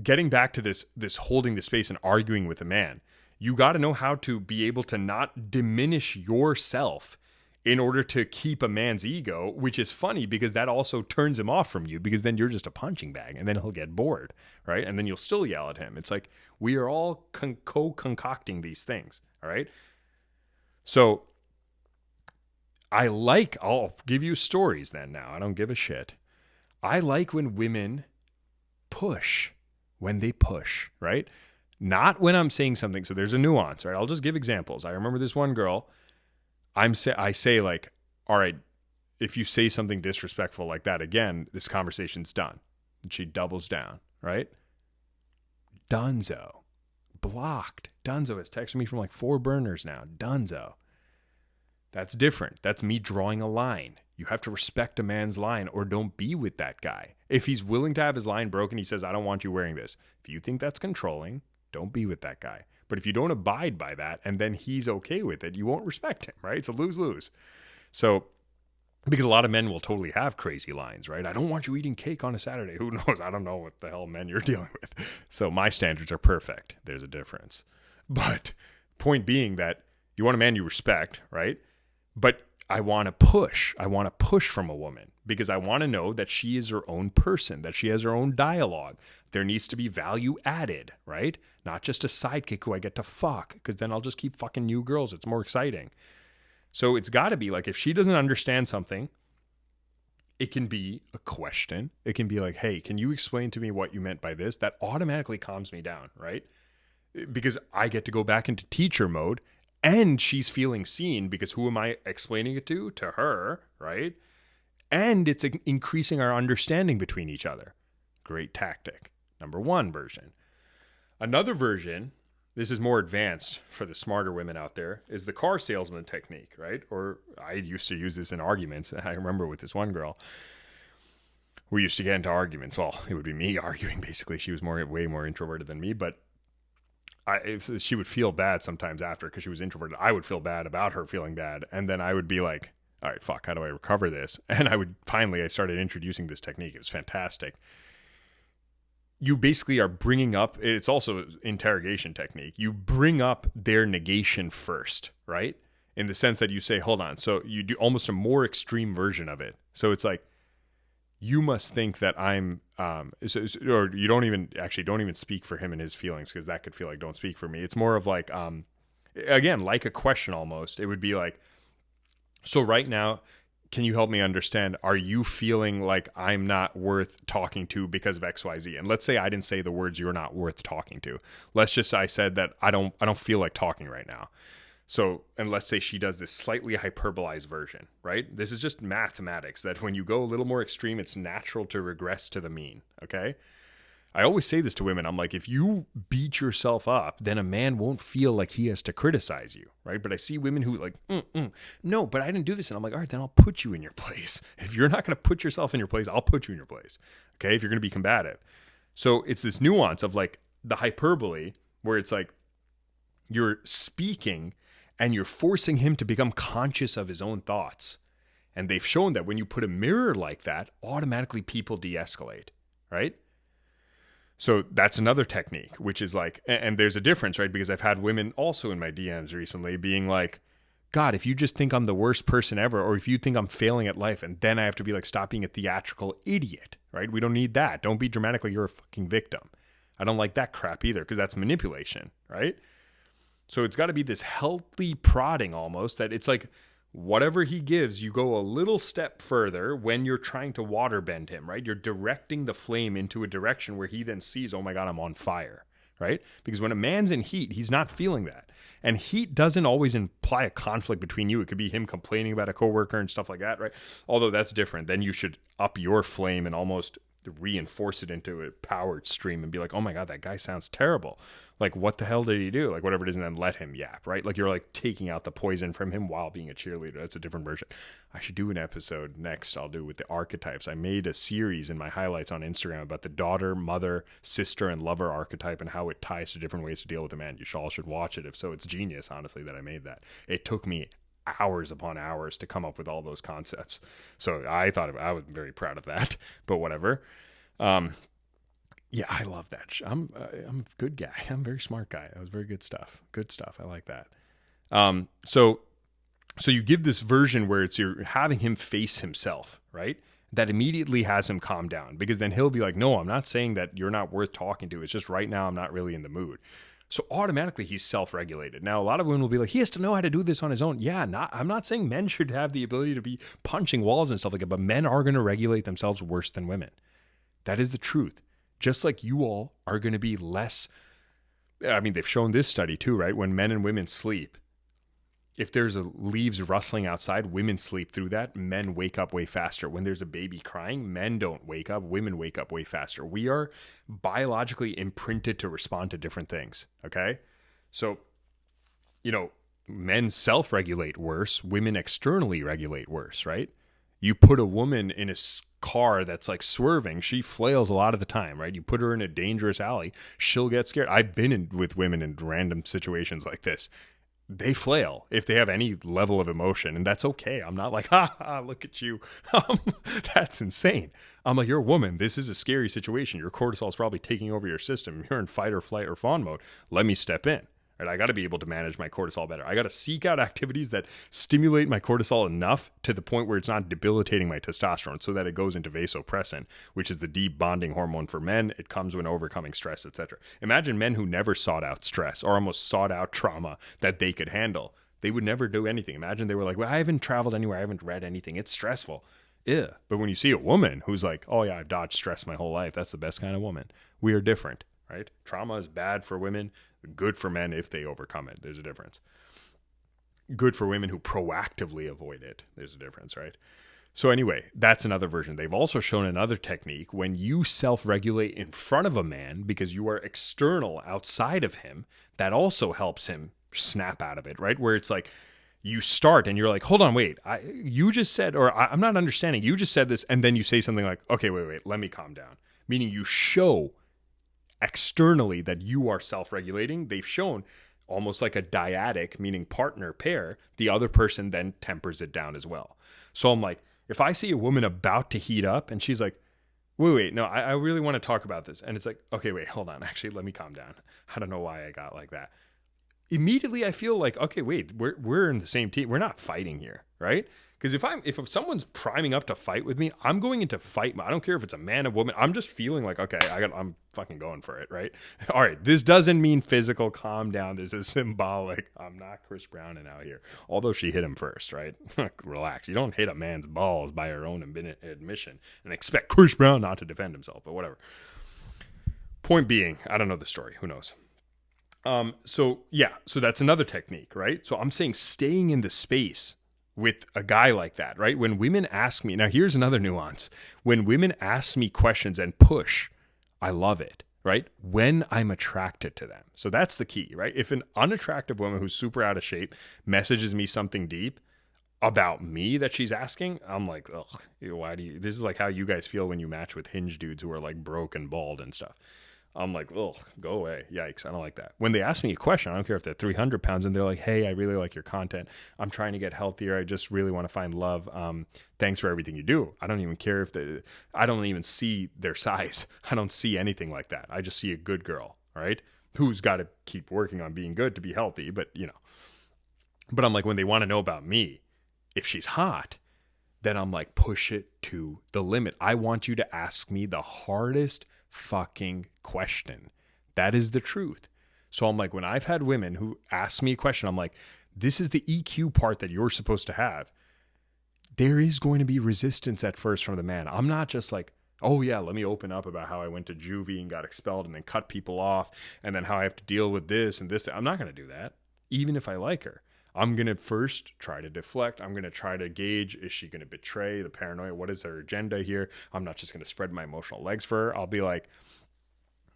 getting back to this holding the space and arguing with a man, you got to know how to be able to not diminish yourself in order to keep a man's ego, which is funny because that also turns him off from you because then you're just a punching bag and then he'll get bored, right? And then you'll still yell at him. It's like we are all co-concocting these things, all right? So I'll give you stories then now. I don't give a shit. I like when women push, right? Not when I'm saying something. So there's a nuance, right? I'll just give examples. I remember this one girl, I say like, all right, if you say something disrespectful like that again, this conversation's done. And she doubles down, right? Dunzo. Blocked. Dunzo has texted me from like 4 burners now. Dunzo. That's different. That's me drawing a line. You have to respect a man's line or don't be with that guy. If he's willing to have his line broken, he says, I don't want you wearing this. If you think that's controlling, don't be with that guy. But if you don't abide by that and then he's okay with it, you won't respect him, right? It's a lose-lose. So, because a lot of men will totally have crazy lines, right? I don't want you eating cake on a Saturday. Who knows? I don't know what the hell men you're dealing with. So my standards are perfect. There's a difference. But point being that you want a man you respect, right? But I want to push. I want to push from a woman because I want to know that she is her own person, that she has her own dialogue. There needs to be value added, right? Not just a sidekick who I get to fuck because then I'll just keep fucking new girls. It's more exciting. So it's got to be like if she doesn't understand something, it can be a question. It can be like, hey, can you explain to me what you meant by this? That automatically calms me down, right? Because I get to go back into teacher mode. And she's feeling seen because who am I explaining it to? To her, right? And it's increasing our understanding between each other. Great tactic. Number 1 version. Another version, this is more advanced for the smarter women out there, is the car salesman technique, right? Or I used to use this in arguments. I remember with this one girl, we used to get into arguments. Well, it would be me arguing, basically. She was way more introverted than me, but she would feel bad sometimes after because she was introverted. I would feel bad about her feeling bad. And then I would be like, all right, fuck, how do I recover this? And I started introducing this technique. It was fantastic. You basically are bringing up, it's also interrogation technique. You bring up their negation first, right? In the sense that you say, hold on. So you do almost a more extreme version of it. So it's like, you must think that I'm, or you don't even speak for him and his feelings because that could feel like don't speak for me. It's more of like, again, like a question almost. It would be like, So right now, can you help me understand? Are you feeling like I'm not worth talking to because of XYZ? And let's say I didn't say the words "you're not worth talking to." Let's just say I said that I don't feel like talking right now. So, and let's say she does this slightly hyperbolized version, right? This is just mathematics that when you go a little more extreme, it's natural to regress to the mean, okay? I always say this to women. I'm like, if you beat yourself up, then a man won't feel like he has to criticize you, right? But I see women who like, no, but I didn't do this. And I'm like, all right, then I'll put you in your place. If you're not going to put yourself in your place, I'll put you in your place, okay? If you're going to be combative. So it's this nuance of like the hyperbole where it's like you're speaking and you're forcing him to become conscious of his own thoughts. And they've shown that when you put a mirror like that, automatically people de-escalate, right? So that's another technique, which is like, and there's a difference, right? Because I've had women also in my DMs recently being like, God, if you just think I'm the worst person ever, or if you think I'm failing at life, and then I have to be like, stop being a theatrical idiot, right? We don't need that. Don't be dramatic like you're a fucking victim. I don't like that crap either, because that's manipulation, right? So it's got to be this healthy prodding almost that it's like, whatever he gives, you go a little step further when you're trying to water bend him, right? You're directing the flame into a direction where he then sees, oh my God, I'm on fire, right? Because when a man's in heat, he's not feeling that. And heat doesn't always imply a conflict between you. It could be him complaining about a coworker and stuff like that, right? Although that's different. Then you should up your flame and almost reinforce it into a powered stream and be like, oh my God, that guy sounds terrible. Like, what the hell did he do? Like, whatever it is, and then let him yap, right? Like, you're like taking out the poison from him while being a cheerleader. That's a different version. I should do an episode next. I'll do with the archetypes. I made a series in my highlights on Instagram about the daughter, mother, sister, and lover archetype and how it ties to different ways to deal with a man. You all should watch it. If so, it's genius, honestly, that I made that. It took me hours upon hours to come up with all those concepts. So I thought I was very proud of that, but whatever. Yeah, I love that. I'm a good guy. I'm a very smart guy. That was very good stuff. Good stuff. I like that. So you give this version where it's you're having him face himself, right? That immediately has him calm down, because then he'll be like, no, I'm not saying that you're not worth talking to. It's just right now I'm not really in the mood. So automatically he's self-regulated. Now, a lot of women will be like, he has to know how to do this on his own. Yeah, I'm not saying men should have the ability to be punching walls and stuff like that, but men are going to regulate themselves worse than women. That is the truth. Just like you all are going to be less, I mean, they've shown this study too, right? When men and women sleep, if there's leaves rustling outside, women sleep through that. Men wake up way faster. When there's a baby crying, men don't wake up. Women wake up way faster. We are biologically imprinted to respond to different things, okay? So, men self-regulate worse. Women externally regulate worse, right? You put a woman in a car that's like swerving, she flails a lot of the time, right? You put her in a dangerous alley, she'll get scared. I've been with women in random situations like this. They flail if they have any level of emotion, and that's okay. I'm not like, look at you. That's insane. I'm like, you're a woman. This is a scary situation. Your cortisol is probably taking over your system. You're in fight or flight or fawn mode. Let me step in. Right? I got to be able to manage my cortisol better. I got to seek out activities that stimulate my cortisol enough to the point where it's not debilitating my testosterone, so that it goes into vasopressin, which is the deep bonding hormone for men. It comes when overcoming stress, etc. Imagine men who never sought out stress or almost sought out trauma that they could handle. They would never do anything. Imagine they were like, well, I haven't traveled anywhere. I haven't read anything. It's stressful. Yeah. But when you see a woman who's like, oh yeah, I've dodged stress my whole life, that's the best kind of woman. We are different, right? Trauma is bad for women. Good for men if they overcome it. There's a difference. Good for women who proactively avoid it. There's a difference, right? So anyway, that's another version. They've also shown another technique when you self-regulate in front of a man because you are external outside of him. That also helps him snap out of it, right? Where it's like you start and you're like, hold on, wait. You just said, or I'm not understanding. You just said this, and then you say something like, okay, wait, let me calm down. Meaning you show externally that you are self-regulating. They've shown almost like a dyadic, meaning partner pair, the other person then tempers it down as well. So I'm like, if I see a woman about to heat up and she's like, wait, no, I really want to talk about this. And it's like, okay, wait, hold on. Actually, let me calm down. I don't know why I got like that. Immediately I feel like, okay, wait, we're in the same team. We're not fighting here, right? Because if someone's priming up to fight with me, I'm going into fight mode. I don't care if it's a man or woman. I'm just feeling like, okay, I'm fucking going for it, right? All right, this doesn't mean physical. Calm down. This is symbolic. I'm not Chris Brown out here. Although she hit him first, right? Relax. You don't hit a man's balls by her own admission and expect Chris Brown not to defend himself, but whatever. Point being, I don't know the story. Who knows? So that's another technique, right? So I'm saying staying in the space with a guy like that, right? When women ask me, now here's another nuance. When women ask me questions and push, I love it, right? When I'm attracted to them. So that's the key, right? If an unattractive woman who's super out of shape messages me something deep about me that she's asking, I'm like, ugh, this is like how you guys feel when you match with Hinge dudes who are like broke and bald and stuff. I'm like, oh, go away. Yikes. I don't like that. When they ask me a question, I don't care if they're 300 pounds and they're like, hey, I really like your content. I'm trying to get healthier. I just really want to find love. Thanks for everything you do. I don't even care I don't even see their size. I don't see anything like that. I just see a good girl, right? Who's got to keep working on being good to be healthy. But I'm like, when they want to know about me, if she's hot, then I'm like, push it to the limit. I want you to ask me the hardest fucking question. That is the truth. So I'm like, when I've had women who ask me a question, I'm like, this is the EQ part that you're supposed to have. There is going to be resistance at first from the man. I'm not just like, oh yeah, let me open up about how I went to juvie and got expelled and then cut people off and then how I have to deal with this and this. I'm not going to do that, even if I like her. I'm going to first try to deflect. I'm going to try to gauge, is she going to betray the paranoia? What is her agenda here? I'm not just going to spread my emotional legs for her. I'll be like,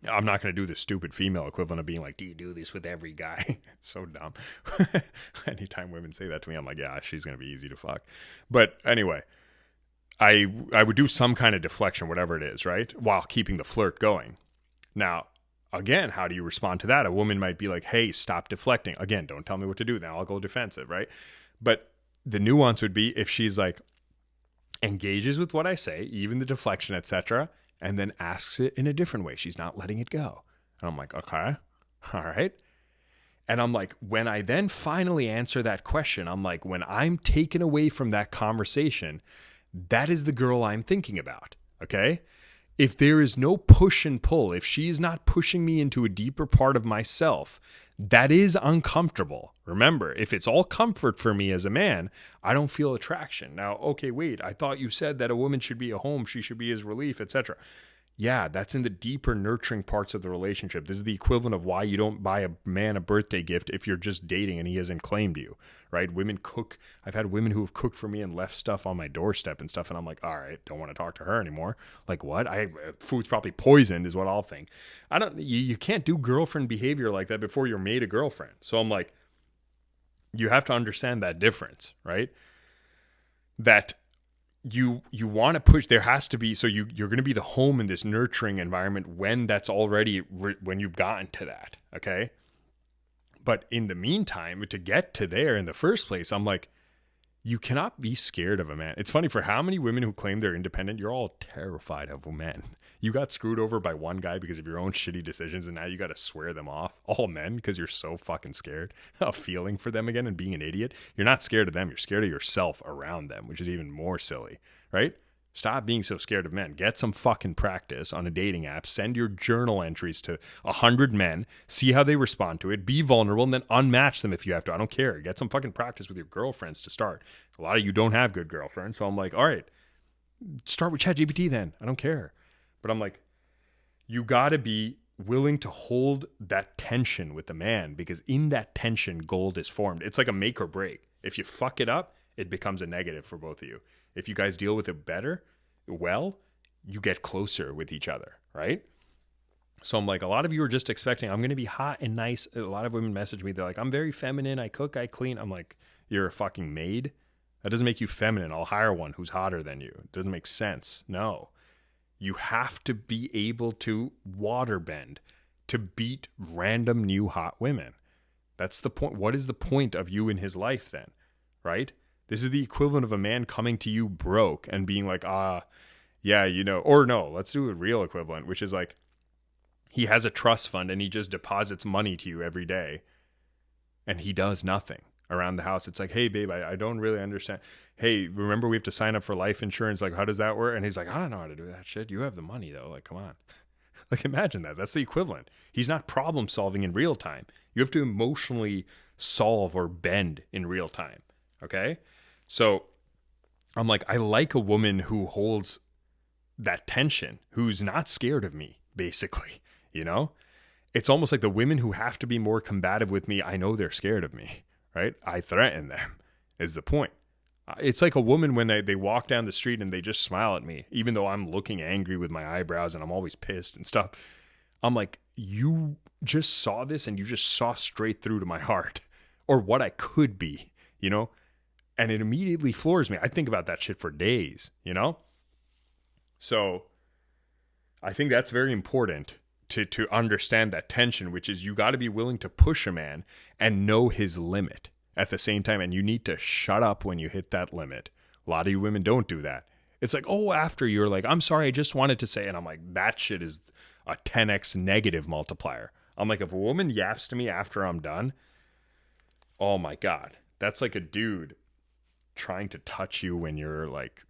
I'm not going to do the stupid female equivalent of being like, do you do this with every guy? So dumb. Anytime women say that to me, I'm like, yeah, she's going to be easy to fuck. But anyway, I would do some kind of deflection, whatever it is, right? While keeping the flirt going. Now, again, how do you respond to that? A woman might be like, hey, stop deflecting. Again, don't tell me what to do. Now I'll go defensive, right? But the nuance would be if she's like, engages with what I say, even the deflection, etc., and then asks it in a different way. She's not letting it go. And I'm like, okay, all right. And I'm like, when I then finally answer that question, I'm like, when I'm taken away from that conversation, that is the girl I'm thinking about, okay? If there is no push and pull, if she is not pushing me into a deeper part of myself, that is uncomfortable. Remember, if it's all comfort for me as a man, I don't feel attraction. Now, okay, wait, I thought you said that a woman should be a home, she should be his relief, etc. Yeah, that's in the deeper nurturing parts of the relationship. This is the equivalent of why you don't buy a man a birthday gift if you're just dating and he hasn't claimed you, right? Women cook. I've had women who have cooked for me and left stuff on my doorstep and stuff, and I'm like, all right, don't want to talk to her anymore. Like, what? Food's probably poisoned is what I'll think. You can't do girlfriend behavior like that before you're made a girlfriend. So I'm like, you have to understand that difference, right? That you want to push, there has to be, so you're going to be the home in this nurturing environment when that's already, when you've gotten to that, okay? But in the meantime, to get to there in the first place, I'm like, you cannot be scared of a man. It's funny, for how many women who claim they're independent, you're all terrified of men. You got screwed over by one guy because of your own shitty decisions, and now you got to swear them off. All men, because you're so fucking scared of feeling for them again and being an idiot. You're not scared of them. You're scared of yourself around them, which is even more silly, right? Stop being so scared of men. Get some fucking practice on a dating app. Send your journal entries to 100 men. See how they respond to it. Be vulnerable and then unmatch them if you have to. I don't care. Get some fucking practice with your girlfriends to start. A lot of you don't have good girlfriends. So I'm like, all right, start with ChatGPT then. I don't care. But I'm like, you got to be willing to hold that tension with the man, because in that tension, gold is formed. It's like a make or break. If you fuck it up, it becomes a negative for both of you. If you guys deal with it well, you get closer with each other, right? So I'm like, a lot of you are just expecting, I'm going to be hot and nice. A lot of women message me. They're like, I'm very feminine. I cook, I clean. I'm like, you're a fucking maid? That doesn't make you feminine. I'll hire one who's hotter than you. It doesn't make sense. No. You have to be able to waterbend to beat random new hot women. That's the point. What is the point of you in his life then, right? This is the equivalent of a man coming to you broke and being like, yeah, or no, let's do a real equivalent, which is like, he has a trust fund and he just deposits money to you every day and he does nothing. around the house. It's like, hey, babe, I don't really understand. Hey, remember we have to sign up for life insurance? Like, how does that work? And he's like, I don't know how to do that shit. You have the money, though. Like, come on. Like, imagine that. That's the equivalent. He's not problem solving in real time. You have to emotionally solve or bend in real time. Okay? So I'm like, I like a woman who holds that tension, who's not scared of me, basically. You know? It's almost like the women who have to be more combative with me, I know they're scared of me, right? I threaten them, is the point. It's like a woman when they walk down the street and they just smile at me, even though I'm looking angry with my eyebrows and I'm always pissed and stuff. I'm like, you just saw this and you just saw straight through to my heart or what I could be, you know? And it immediately floors me. I think about that shit for days, you know? So I think that's very important to understand that tension, which is you got to be willing to push a man and know his limit at the same time. And you need to shut up when you hit that limit. A lot of you women don't do that. It's like, oh, after you're like, I'm sorry, I just wanted to say, and I'm like, that shit is a 10x negative multiplier. I'm like, if a woman yaps to me after I'm done, oh my God, that's like a dude trying to touch you when you're like,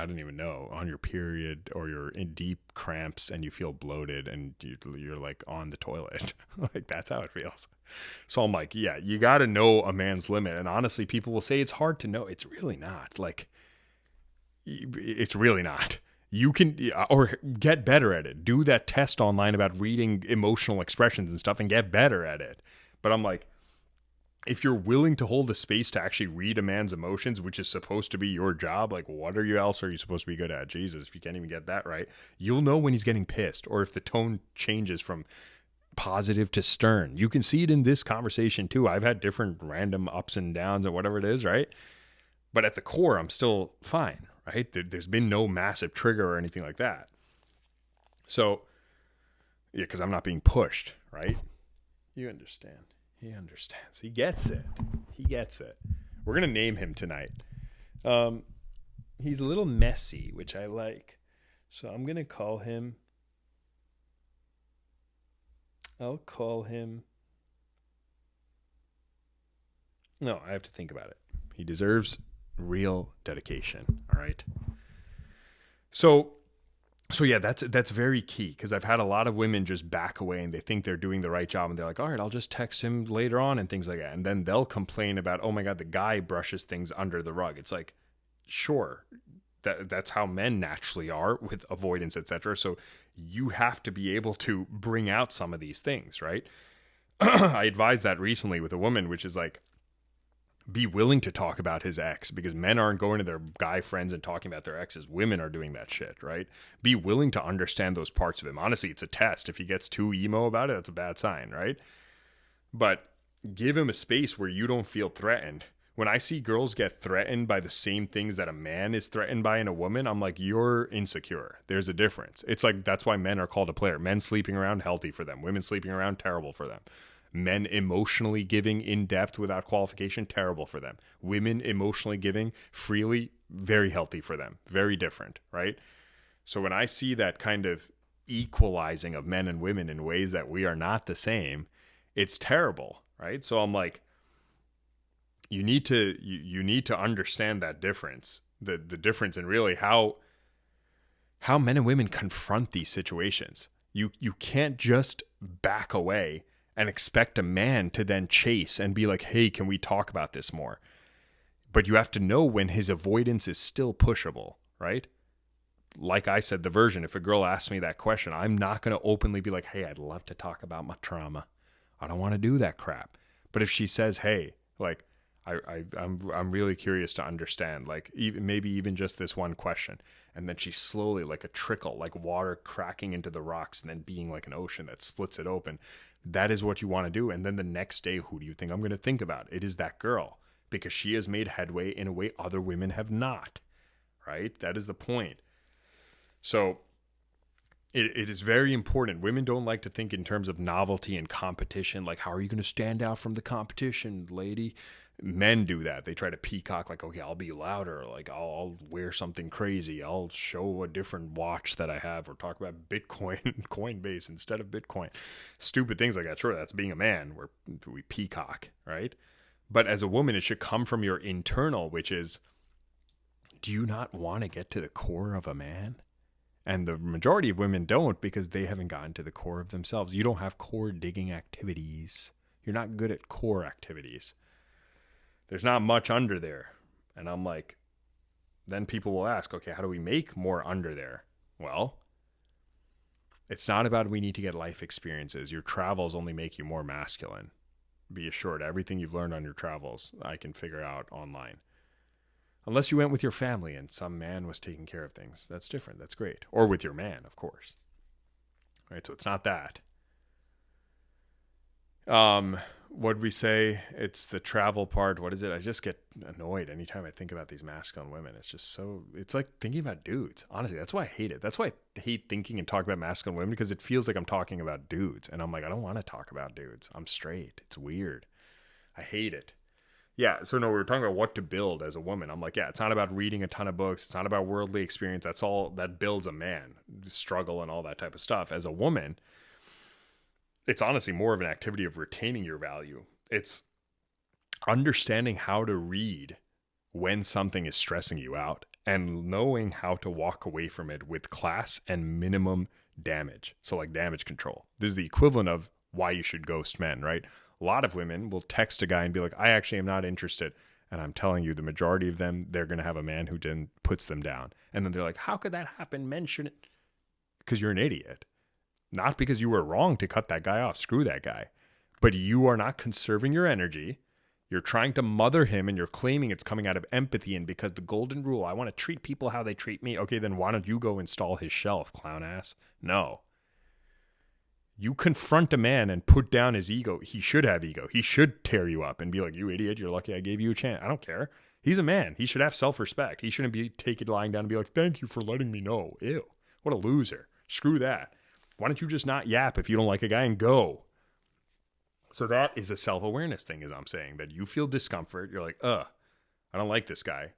I don't even know, on your period or you're in deep cramps and you feel bloated and you're like on the toilet. Like, that's how it feels. So I'm like, yeah, you got to know a man's limit. And honestly, people will say it's hard to know. It's really not. Like, it's really not. You can, or get better at it. Do that test online about reading emotional expressions and stuff and get better at it. But I'm like, if you're willing to hold the space to actually read a man's emotions, which is supposed to be your job, like what else are you supposed to be good at? Jesus, if you can't even get that right, you'll know when he's getting pissed or if the tone changes from positive to stern. You can see it in this conversation too. I've had different random ups and downs and whatever it is, right? But at the core, I'm still fine, right? There's been no massive trigger or anything like that. So, yeah, because I'm not being pushed, right? You understand. He understands. He gets it. He gets it. We're going to name him tonight. He's a little messy, which I like. So I'm going to call him. I'll call him. No, I have to think about it. He deserves real dedication. All right. So yeah, that's very key because I've had a lot of women just back away and they think they're doing the right job and they're like, all right, I'll just text him later on and things like that. And then they'll complain about, oh my God, the guy brushes things under the rug. It's like, sure, that's how men naturally are with avoidance, etc. So you have to be able to bring out some of these things, right? I advised that recently with a woman, which is like, be willing to talk about his ex because men aren't going to their guy friends and talking about their exes. Women are doing that shit, right? Be willing to understand those parts of him. Honestly, it's a test. If he gets too emo about it, that's a bad sign, right? But give him a space where you don't feel threatened. When I see girls get threatened by the same things that a man is threatened by in a woman, I'm like, you're insecure. There's a difference. It's like, that's why men are called a player. Men sleeping around, healthy for them. Women sleeping around, terrible for them. Men emotionally giving in depth without qualification, terrible for them. Women emotionally giving freely, very healthy for them. Very different, right? So when I see that kind of equalizing of men and women in ways that we are not the same, it's terrible, right? So I'm like, you need to understand that difference, the difference in really how men and women confront these situations. You can't just back away and expect a man to then chase and be like, hey, can we talk about this more? But you have to know when his avoidance is still pushable, right? Like I said, the version, if a girl asks me that question, I'm not going to openly be like, hey, I'd love to talk about my trauma. I don't want to do that crap. But if she says, hey, like, I'm really curious to understand, like maybe even just this one question. And then she slowly, like a trickle, like water cracking into the rocks and then being like an ocean that splits it open. That is what you want to do. And then the next day, who do you think I'm going to think about? It is that girl because she has made headway in a way other women have not, right? That is the point. So It is very important. Women don't like to think in terms of novelty and competition. Like, how are you going to stand out from the competition, lady? Men do that. They try to peacock, like, okay, I'll be louder. Like, I'll wear something crazy. I'll show a different watch that I have, or talk about Bitcoin, Coinbase instead of Bitcoin. Stupid things like that. Sure, that's being a man, where we peacock, right? But as a woman, it should come from your internal, which is, do you not want to get to the core of a man? And the majority of women don't, because they haven't gotten to the core of themselves. You don't have core digging activities. You're not good at core activities. There's not much under there. And I'm like, then people will ask, okay, how do we make more under there? Well, it's not about we need to get life experiences. Your travels only make you more masculine. Be assured, everything you've learned on your travels, I can figure out online. Unless you went with your family and some man was taking care of things. That's different. That's great. Or with your man, of course. Right? So it's not that. What'd we say? It's the travel part. What is it? I just get annoyed anytime I think about these masculine women. It's just so, it's like thinking about dudes. Honestly, that's why I hate it. That's why I hate thinking and talking about masculine women, because it feels like I'm talking about dudes. And I'm like, I don't want to talk about dudes. I'm straight. It's weird. I hate it. Yeah, so no, we were talking about what to build as a woman. I'm like, yeah, it's not about reading a ton of books. It's not about worldly experience. That's all that builds a man, struggle and all that type of stuff. As a woman, it's honestly more of an activity of retaining your value. It's understanding how to read when something is stressing you out and knowing how to walk away from it with class and minimum damage. So like damage control. This is the equivalent of why you should ghost men, right? A lot of women will text a guy and be like, I actually am not interested. And I'm telling you, the majority of them, they're going to have a man who then puts them down. And then they're like, how could that happen? Men shouldn't. Because you're an idiot. Not because you were wrong to cut that guy off. Screw that guy. But you are not conserving your energy. You're trying to mother him and you're claiming it's coming out of empathy. And because the golden rule, I want to treat people how they treat me. Okay, then why don't you go install his shelf, clown ass? No. You confront a man and put down his ego. He should have ego. He should tear you up and be like, you idiot, you're lucky I gave you a chance. I don't care. He's a man. He should have self-respect. He shouldn't be lying down and be like, thank you for letting me know. Ew, what a loser. Screw that. Why don't you just not yap if you don't like a guy and go? So that is a self-awareness thing, as I'm saying, that you feel discomfort. You're like, I don't like this guy.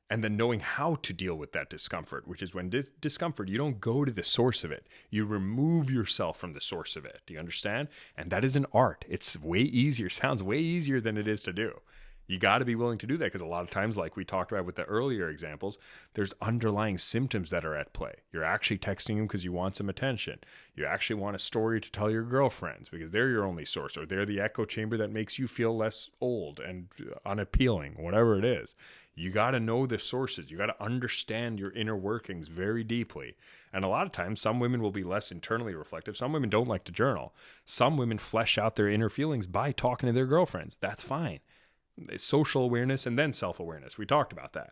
And then knowing how to deal with that discomfort, which is when discomfort, you don't go to the source of it. You remove yourself from the source of it. Do you understand? And that is an art. It's way easier. Sounds way easier than it is to do. You got to be willing to do that, because a lot of times, like we talked about with the earlier examples, there's underlying symptoms that are at play. You're actually texting them because you want some attention. You actually want a story to tell your girlfriends because they're your only source, or they're the echo chamber that makes you feel less old and unappealing, whatever it is. You got to know the sources. You got to understand your inner workings very deeply. And a lot of times, some women will be less internally reflective. Some women don't like to journal. Some women flesh out their inner feelings by talking to their girlfriends. That's fine. It's social awareness and then self-awareness. We talked about that.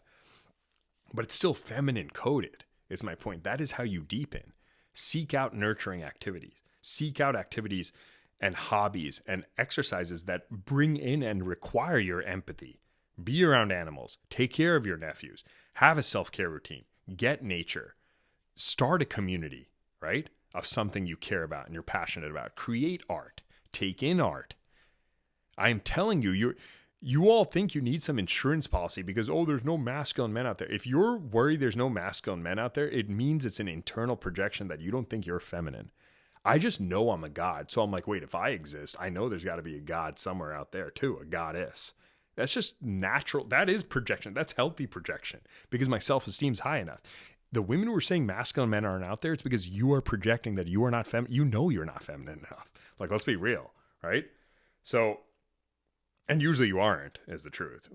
But it's still feminine coded, is my point. That is how you deepen. Seek out nurturing activities. Seek out activities and hobbies and exercises that bring in and require your empathy. Be around animals. Take care of your nephews. Have a self-care routine. Get nature. Start a community, right, of something you care about and you're passionate about. Create art. Take in art. I am telling you, you all think you need some insurance policy because, there's no masculine men out there. If you're worried there's no masculine men out there, it means it's an internal projection that you don't think you're feminine. I just know I'm a god. So I'm like, wait, if I exist, I know there's got to be a god somewhere out there too, a goddess. That's just natural. That is projection. That's healthy projection because my self-esteem's high enough. The women who are saying masculine men aren't out there, it's because you are projecting that you are not feminine. You know you're not feminine enough. Like, let's be real, right? So... and usually you aren't, is the truth.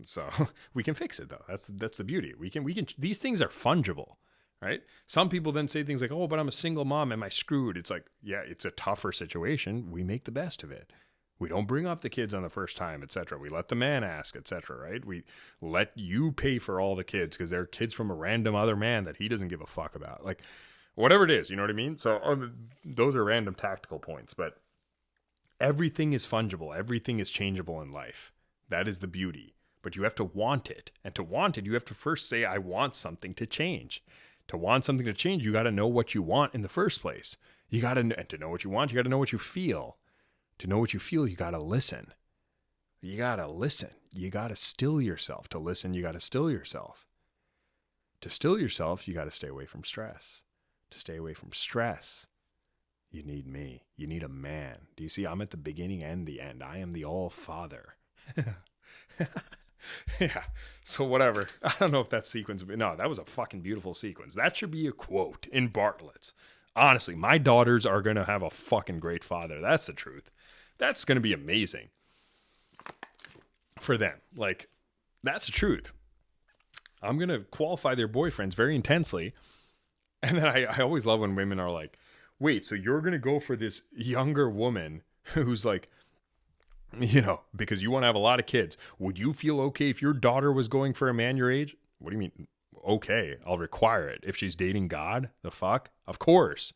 So we can fix it though. That's the beauty. We can. These things are fungible, right? Some people then say things like, "Oh, but I'm a single mom. Am I screwed?" It's like, yeah, it's a tougher situation. We make the best of it. We don't bring up the kids on the first time, etc. We let the man ask, etc. Right? We let you pay for all the kids because they're kids from a random other man that he doesn't give a fuck about. Like, whatever it is, you know what I mean? So those are random tactical points, but. Everything is fungible. Everything is changeable in life. That is the beauty. But you have to want it. And to want it, you have to first say, I want something to change. To want something to change, you got to know what you want in the first place. And to know what you want, you got to know what you feel. To know what you feel, you got to listen. You got to listen. You got to still yourself. To listen, you got to still yourself. To still yourself, you got to stay away from stress. To stay away from stress, you need me. You need a man. Do you see? I'm at the beginning and the end. I am the all-father. Yeah. So whatever. I don't know if that sequence... No, that was a fucking beautiful sequence. That should be a quote in Bartlett's. Honestly, my daughters are going to have a fucking great father. That's the truth. That's going to be amazing for them. Like, that's the truth. I'm going to qualify their boyfriends very intensely. And then I always love when women are like, wait, so you're going to go for this younger woman who's like, because you want to have a lot of kids. Would you feel okay if your daughter was going for a man your age? What do you mean? Okay, I'll require it. If she's dating God, the fuck? Of course.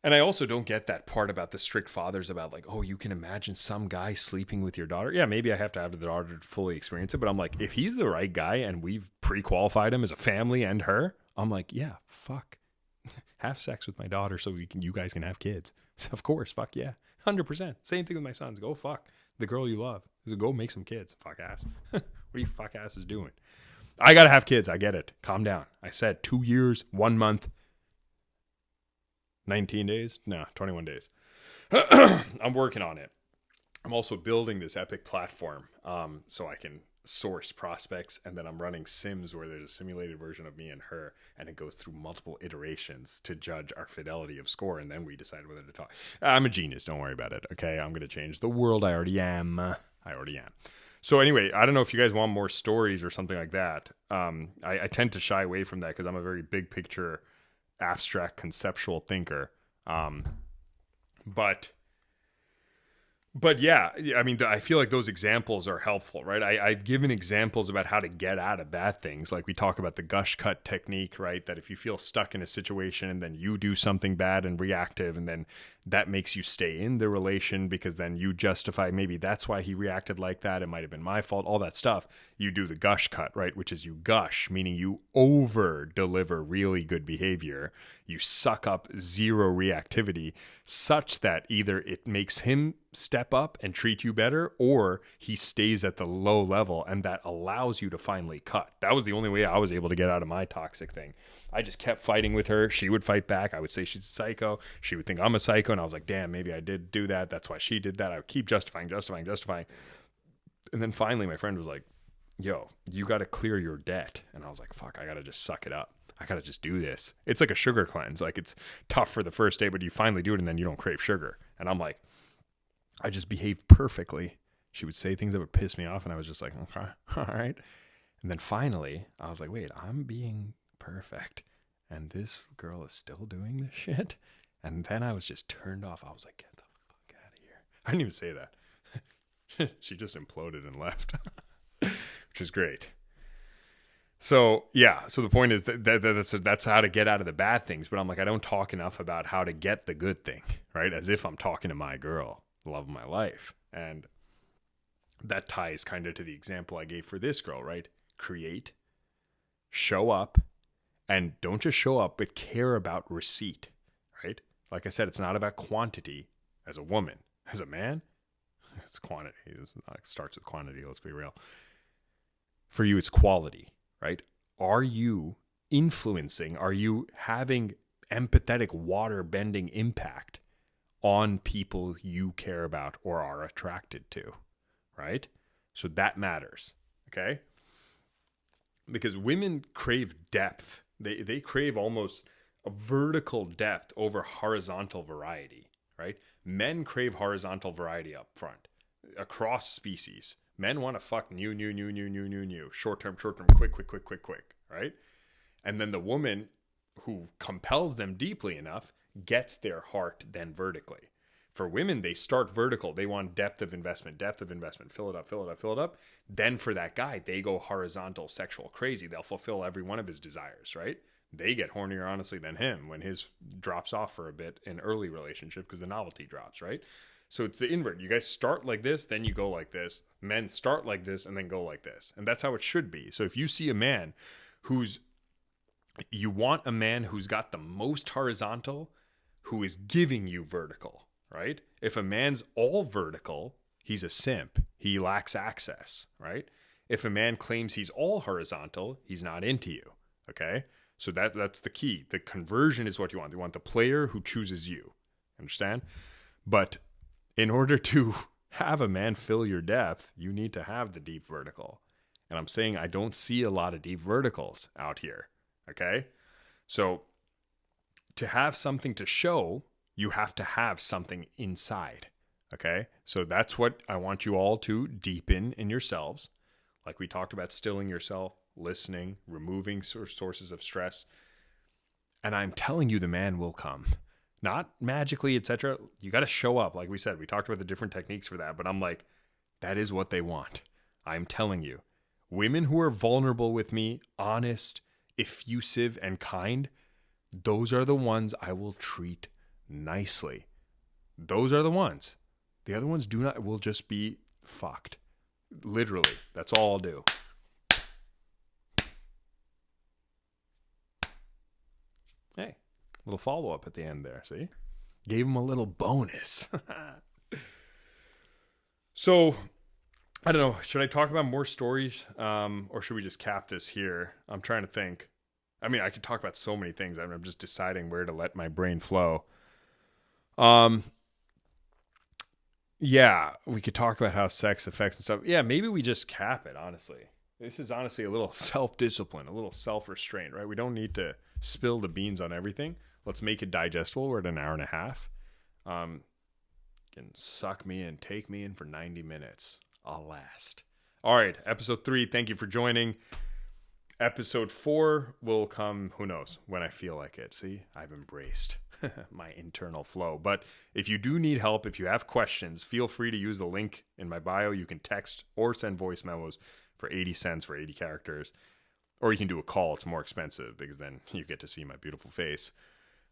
And I also don't get that part about the strict fathers about like, oh, you can imagine some guy sleeping with your daughter. Yeah, maybe I have to have the daughter to fully experience it. But I'm like, if he's the right guy and we've pre-qualified him as a family and her, I'm like, yeah, fuck. Have sex with my daughter so you guys can have kids. So of course, fuck yeah. 100%. Same thing with my sons. Go fuck the girl you love. So go make some kids. Fuck ass. What are you fuck asses doing? I got to have kids. I get it. Calm down. I said 2 years, 1 month, 19 days. No, 21 days. I'm working on it. I'm also building this epic platform so I can source prospects, and then I'm running sims where there's a simulated version of me and her, and it goes through multiple iterations to judge our fidelity of score, and then we decide whether to talk. I'm a genius. Don't worry about it. Okay, I'm going to change the world. I already am. So anyway, I don't know if you guys want more stories or something like that. I tend to shy away from that because I'm a very big picture, abstract, conceptual thinker. But yeah, I mean, I feel like those examples are helpful, right? I've given examples about how to get out of bad things. Like we talk about the gush cut technique, right? That if you feel stuck in a situation and then you do something bad and reactive, and then that makes you stay in the relation because then you justify, maybe that's why he reacted like that. It might have been my fault, all that stuff. You do the gush cut, right? Which is you gush, meaning you over deliver really good behavior. You suck up zero reactivity such that either it makes him step up and treat you better, or he stays at the low level, and that allows you to finally cut. That was the only way I was able to get out of my toxic thing. I just kept fighting with her. She would fight back. I would say she's a psycho. She would think I'm a psycho, and I was like, damn, maybe I did do that. That's why she did that. I would keep justifying. And then finally my friend was like, yo, you got to clear your debt. And I was like, fuck, I got to just suck it up. I got to just do this. It's like a sugar cleanse. Like, it's tough for the first day, but you finally do it, and then you don't crave sugar. And I'm like, I just behaved perfectly. She would say things that would piss me off, and I was just like, okay, all right. And then finally, I was like, wait, I'm being perfect, and this girl is still doing this shit? And then I was just turned off. I was like, get the fuck out of here. I didn't even say that. She just imploded and left, which is great. So, yeah. So the point is that's how to get out of the bad things. But I'm like, I don't talk enough about how to get the good thing, right? As if I'm talking to my girl, the love of my life. And that ties kind of to the example I gave for this girl, right? Create, show up, and don't just show up, but care about receipt, right? Like I said, it's not about quantity as a woman. As a man, it's quantity. It starts with quantity, let's be real. For you, it's quality, right? Are you influencing? Are you having empathetic water-bending impact on people you care about or are attracted to, right? So that matters, okay? Because women crave depth. They crave almost a vertical depth over horizontal variety, right? Men crave horizontal variety up front, across species. Men want to fuck new. Short-term, quick, right? And then the woman who compels them deeply enough gets their heart then vertically. For women, they start vertical. They want depth of investment. Fill it up. Then for that guy, they go horizontal, sexual crazy. They'll fulfill every one of his desires, right? They get hornier, honestly, than him when his drops off for a bit in early relationship because the novelty drops, right? So it's the invert. You guys start like this, then you go like this. Men start like this and then go like this. And that's how it should be. So if you see a man who's You want a man who's got the most horizontal, who is giving you vertical, right? If a man's all vertical, he's a simp. He lacks access, right? If a man claims he's all horizontal, he's not into you, okay? So that's the key. The conversion is what you want. You want the player who chooses you, understand? But in order to have a man fill your depth, you need to have the deep vertical. And I'm saying I don't see a lot of deep verticals out here, okay? So to have something to show, you have to have something inside, okay? So that's what I want you all to deepen in yourselves. Like we talked about, stilling yourself, listening, removing sources of stress. And I'm telling you, the man will come. Not magically, etc. You got to show up. Like we said, we talked about the different techniques for that. But I'm like, that is what they want. I'm telling you. Women who are vulnerable with me, honest, effusive, and kind, those are the ones I will treat nicely. Those are the ones. The other ones will just be fucked. Literally. That's all I'll do. Hey, little follow-up at the end there, see? Gave him a little bonus. So, I don't know. Should I talk about more stories? Or should we just cap this here? I'm trying to think. I mean, I could talk about so many things. I'm just deciding where to let my brain flow. Yeah, we could talk about how sex affects and stuff. Yeah, maybe we just cap it, honestly. This is honestly a little self-discipline, a little self-restraint, right? We don't need to spill the beans on everything. Let's make it digestible. We're at an hour and a half. Can suck me in, take me in for 90 minutes. I'll last. All right, episode 3, thank you for joining. Episode 4 will come, who knows, when I feel like it. See, I've embraced my internal flow. But if you do need help, if you have questions, feel free to use the link in my bio. You can text or send voice memos for 80 cents for 80 characters. Or you can do a call. It's more expensive because then you get to see my beautiful face.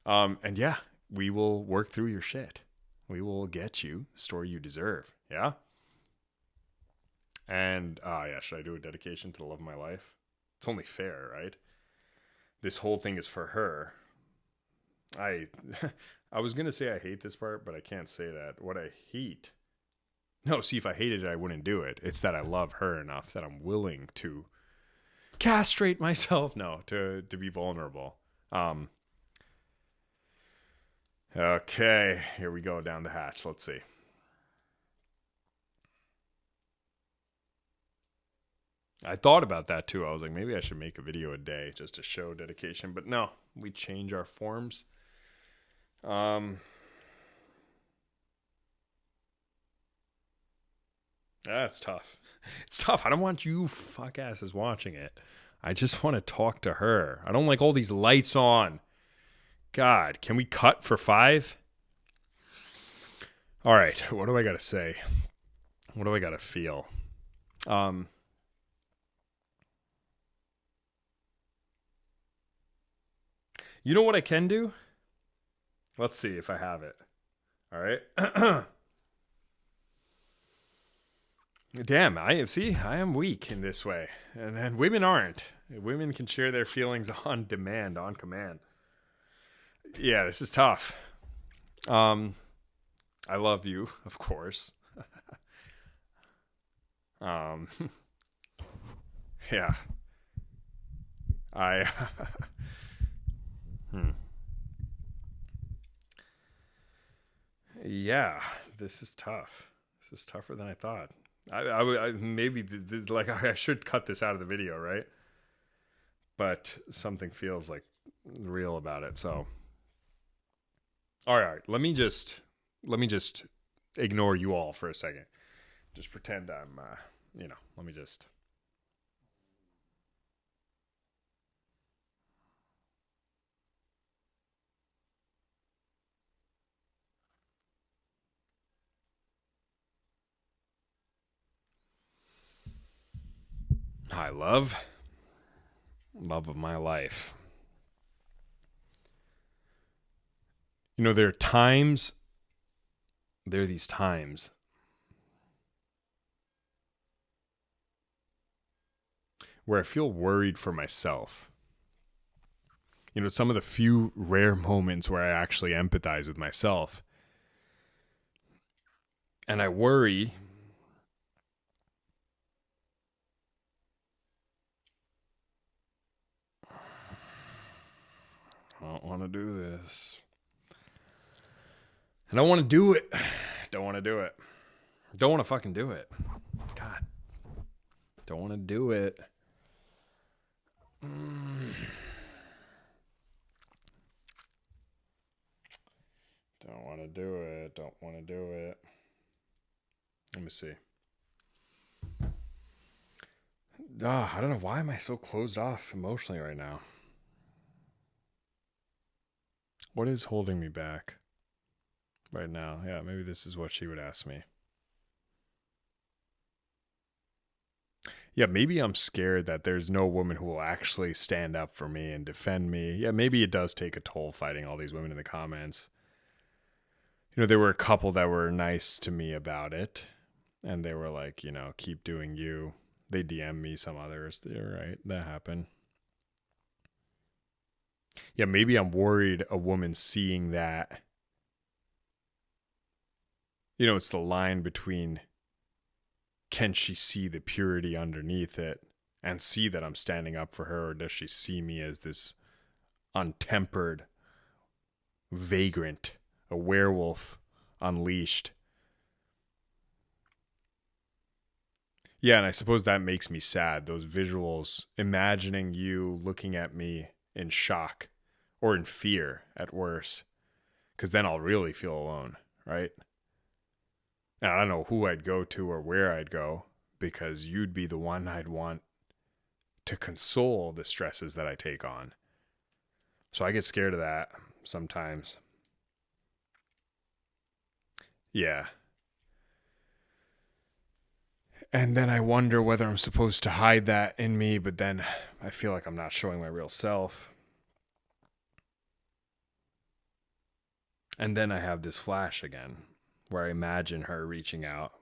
And yeah, we will work through your shit. We will get you the story you deserve. Yeah? And, yeah, should I do a dedication to the love of my life? It's only fair, right? This whole thing is for her. I was going to say I hate this part, but I can't say that. What I hate... No, see, if I hated it, I wouldn't do it. It's that I love her enough that I'm willing to castrate myself. No, to be vulnerable. Okay, here we go down the hatch. Let's see. I thought about that too. I was like, maybe I should make a video a day just to show dedication. But no, we change our forms. That's tough. It's tough. I don't want you fuck asses watching it. I just want to talk to her. I don't like all these lights on. God, can we cut for 5? All right, what do I got to say? What do I got to feel? You know what I can do? Let's see if I have it. All right. Damn, I am weak in this way. And then women aren't. Women can share their feelings on demand, on command. Yeah, this is tough. I love you, of course. Yeah. Yeah, this is tough. This is tougher than I thought. I maybe this like I should cut this out of the video, right? But something feels like real about it. So, all right, let me just ignore you all for a second. Just pretend I'm, let me just. Hi, love of my life. You know, there are these times where I feel worried for myself. You know, some of the few rare moments where I actually empathize with myself. And I worry I don't want to do this. I don't want to do it. Don't want to do it. Don't want to fucking do it. God. Don't want to do it. Don't want to do it. Don't want to do it. Let me see. I don't know. Why am I so closed off emotionally right now? What is holding me back right now? Yeah, maybe this is what she would ask me. Yeah, maybe I'm scared that there's no woman who will actually stand up for me and defend me. Yeah, maybe it does take a toll fighting all these women in the comments. You know, there were a couple that were nice to me about it. And they were like, you know, keep doing you. They DM me some others. They're right. That happened. Yeah, maybe I'm worried a woman seeing that. You know, it's the line between can she see the purity underneath it and see that I'm standing up for her, or does she see me as this untempered vagrant, a werewolf unleashed? Yeah, and I suppose that makes me sad, those visuals, imagining you looking at me in shock or in fear at worst, because then I'll really feel alone, right? And I don't know who I'd go to or where I'd go, because you'd be the one I'd want to console the stresses that I take on. So I get scared of that sometimes. Yeah. And then I wonder whether I'm supposed to hide that in me, but then I feel like I'm not showing my real self. And then I have this flash again, where I imagine her reaching out.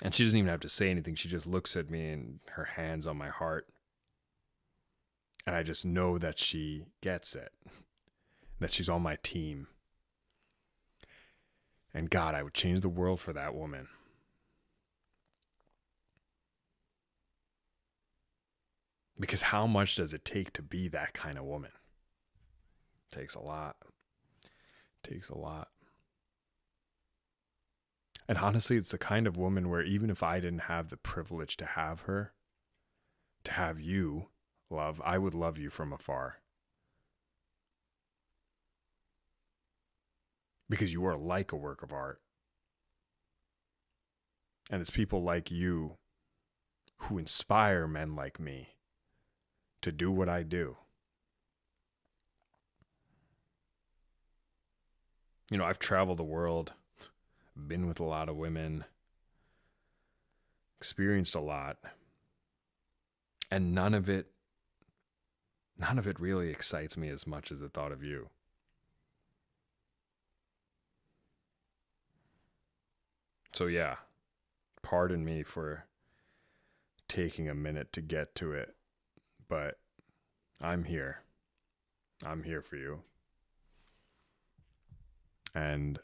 And she doesn't even have to say anything. She just looks at me and her hands on my heart. And I just know that she gets it, that she's on my team. And God, I would change the world for that woman. Because how much does it take to be that kind of woman? It takes a lot. It takes a lot. And honestly, it's the kind of woman where even if I didn't have the privilege to have her, to have you, love, I would love you from afar. Because you are like a work of art. And it's people like you who inspire men like me to do what I do. You know, I've traveled the world, been with a lot of women, experienced a lot, and none of it really excites me as much as the thought of you. So yeah, pardon me for taking a minute to get to it, but I'm here. I'm here for you. And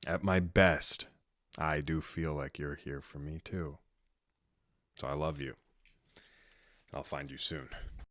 at my best, I do feel like you're here for me too. So I love you. I'll find you soon.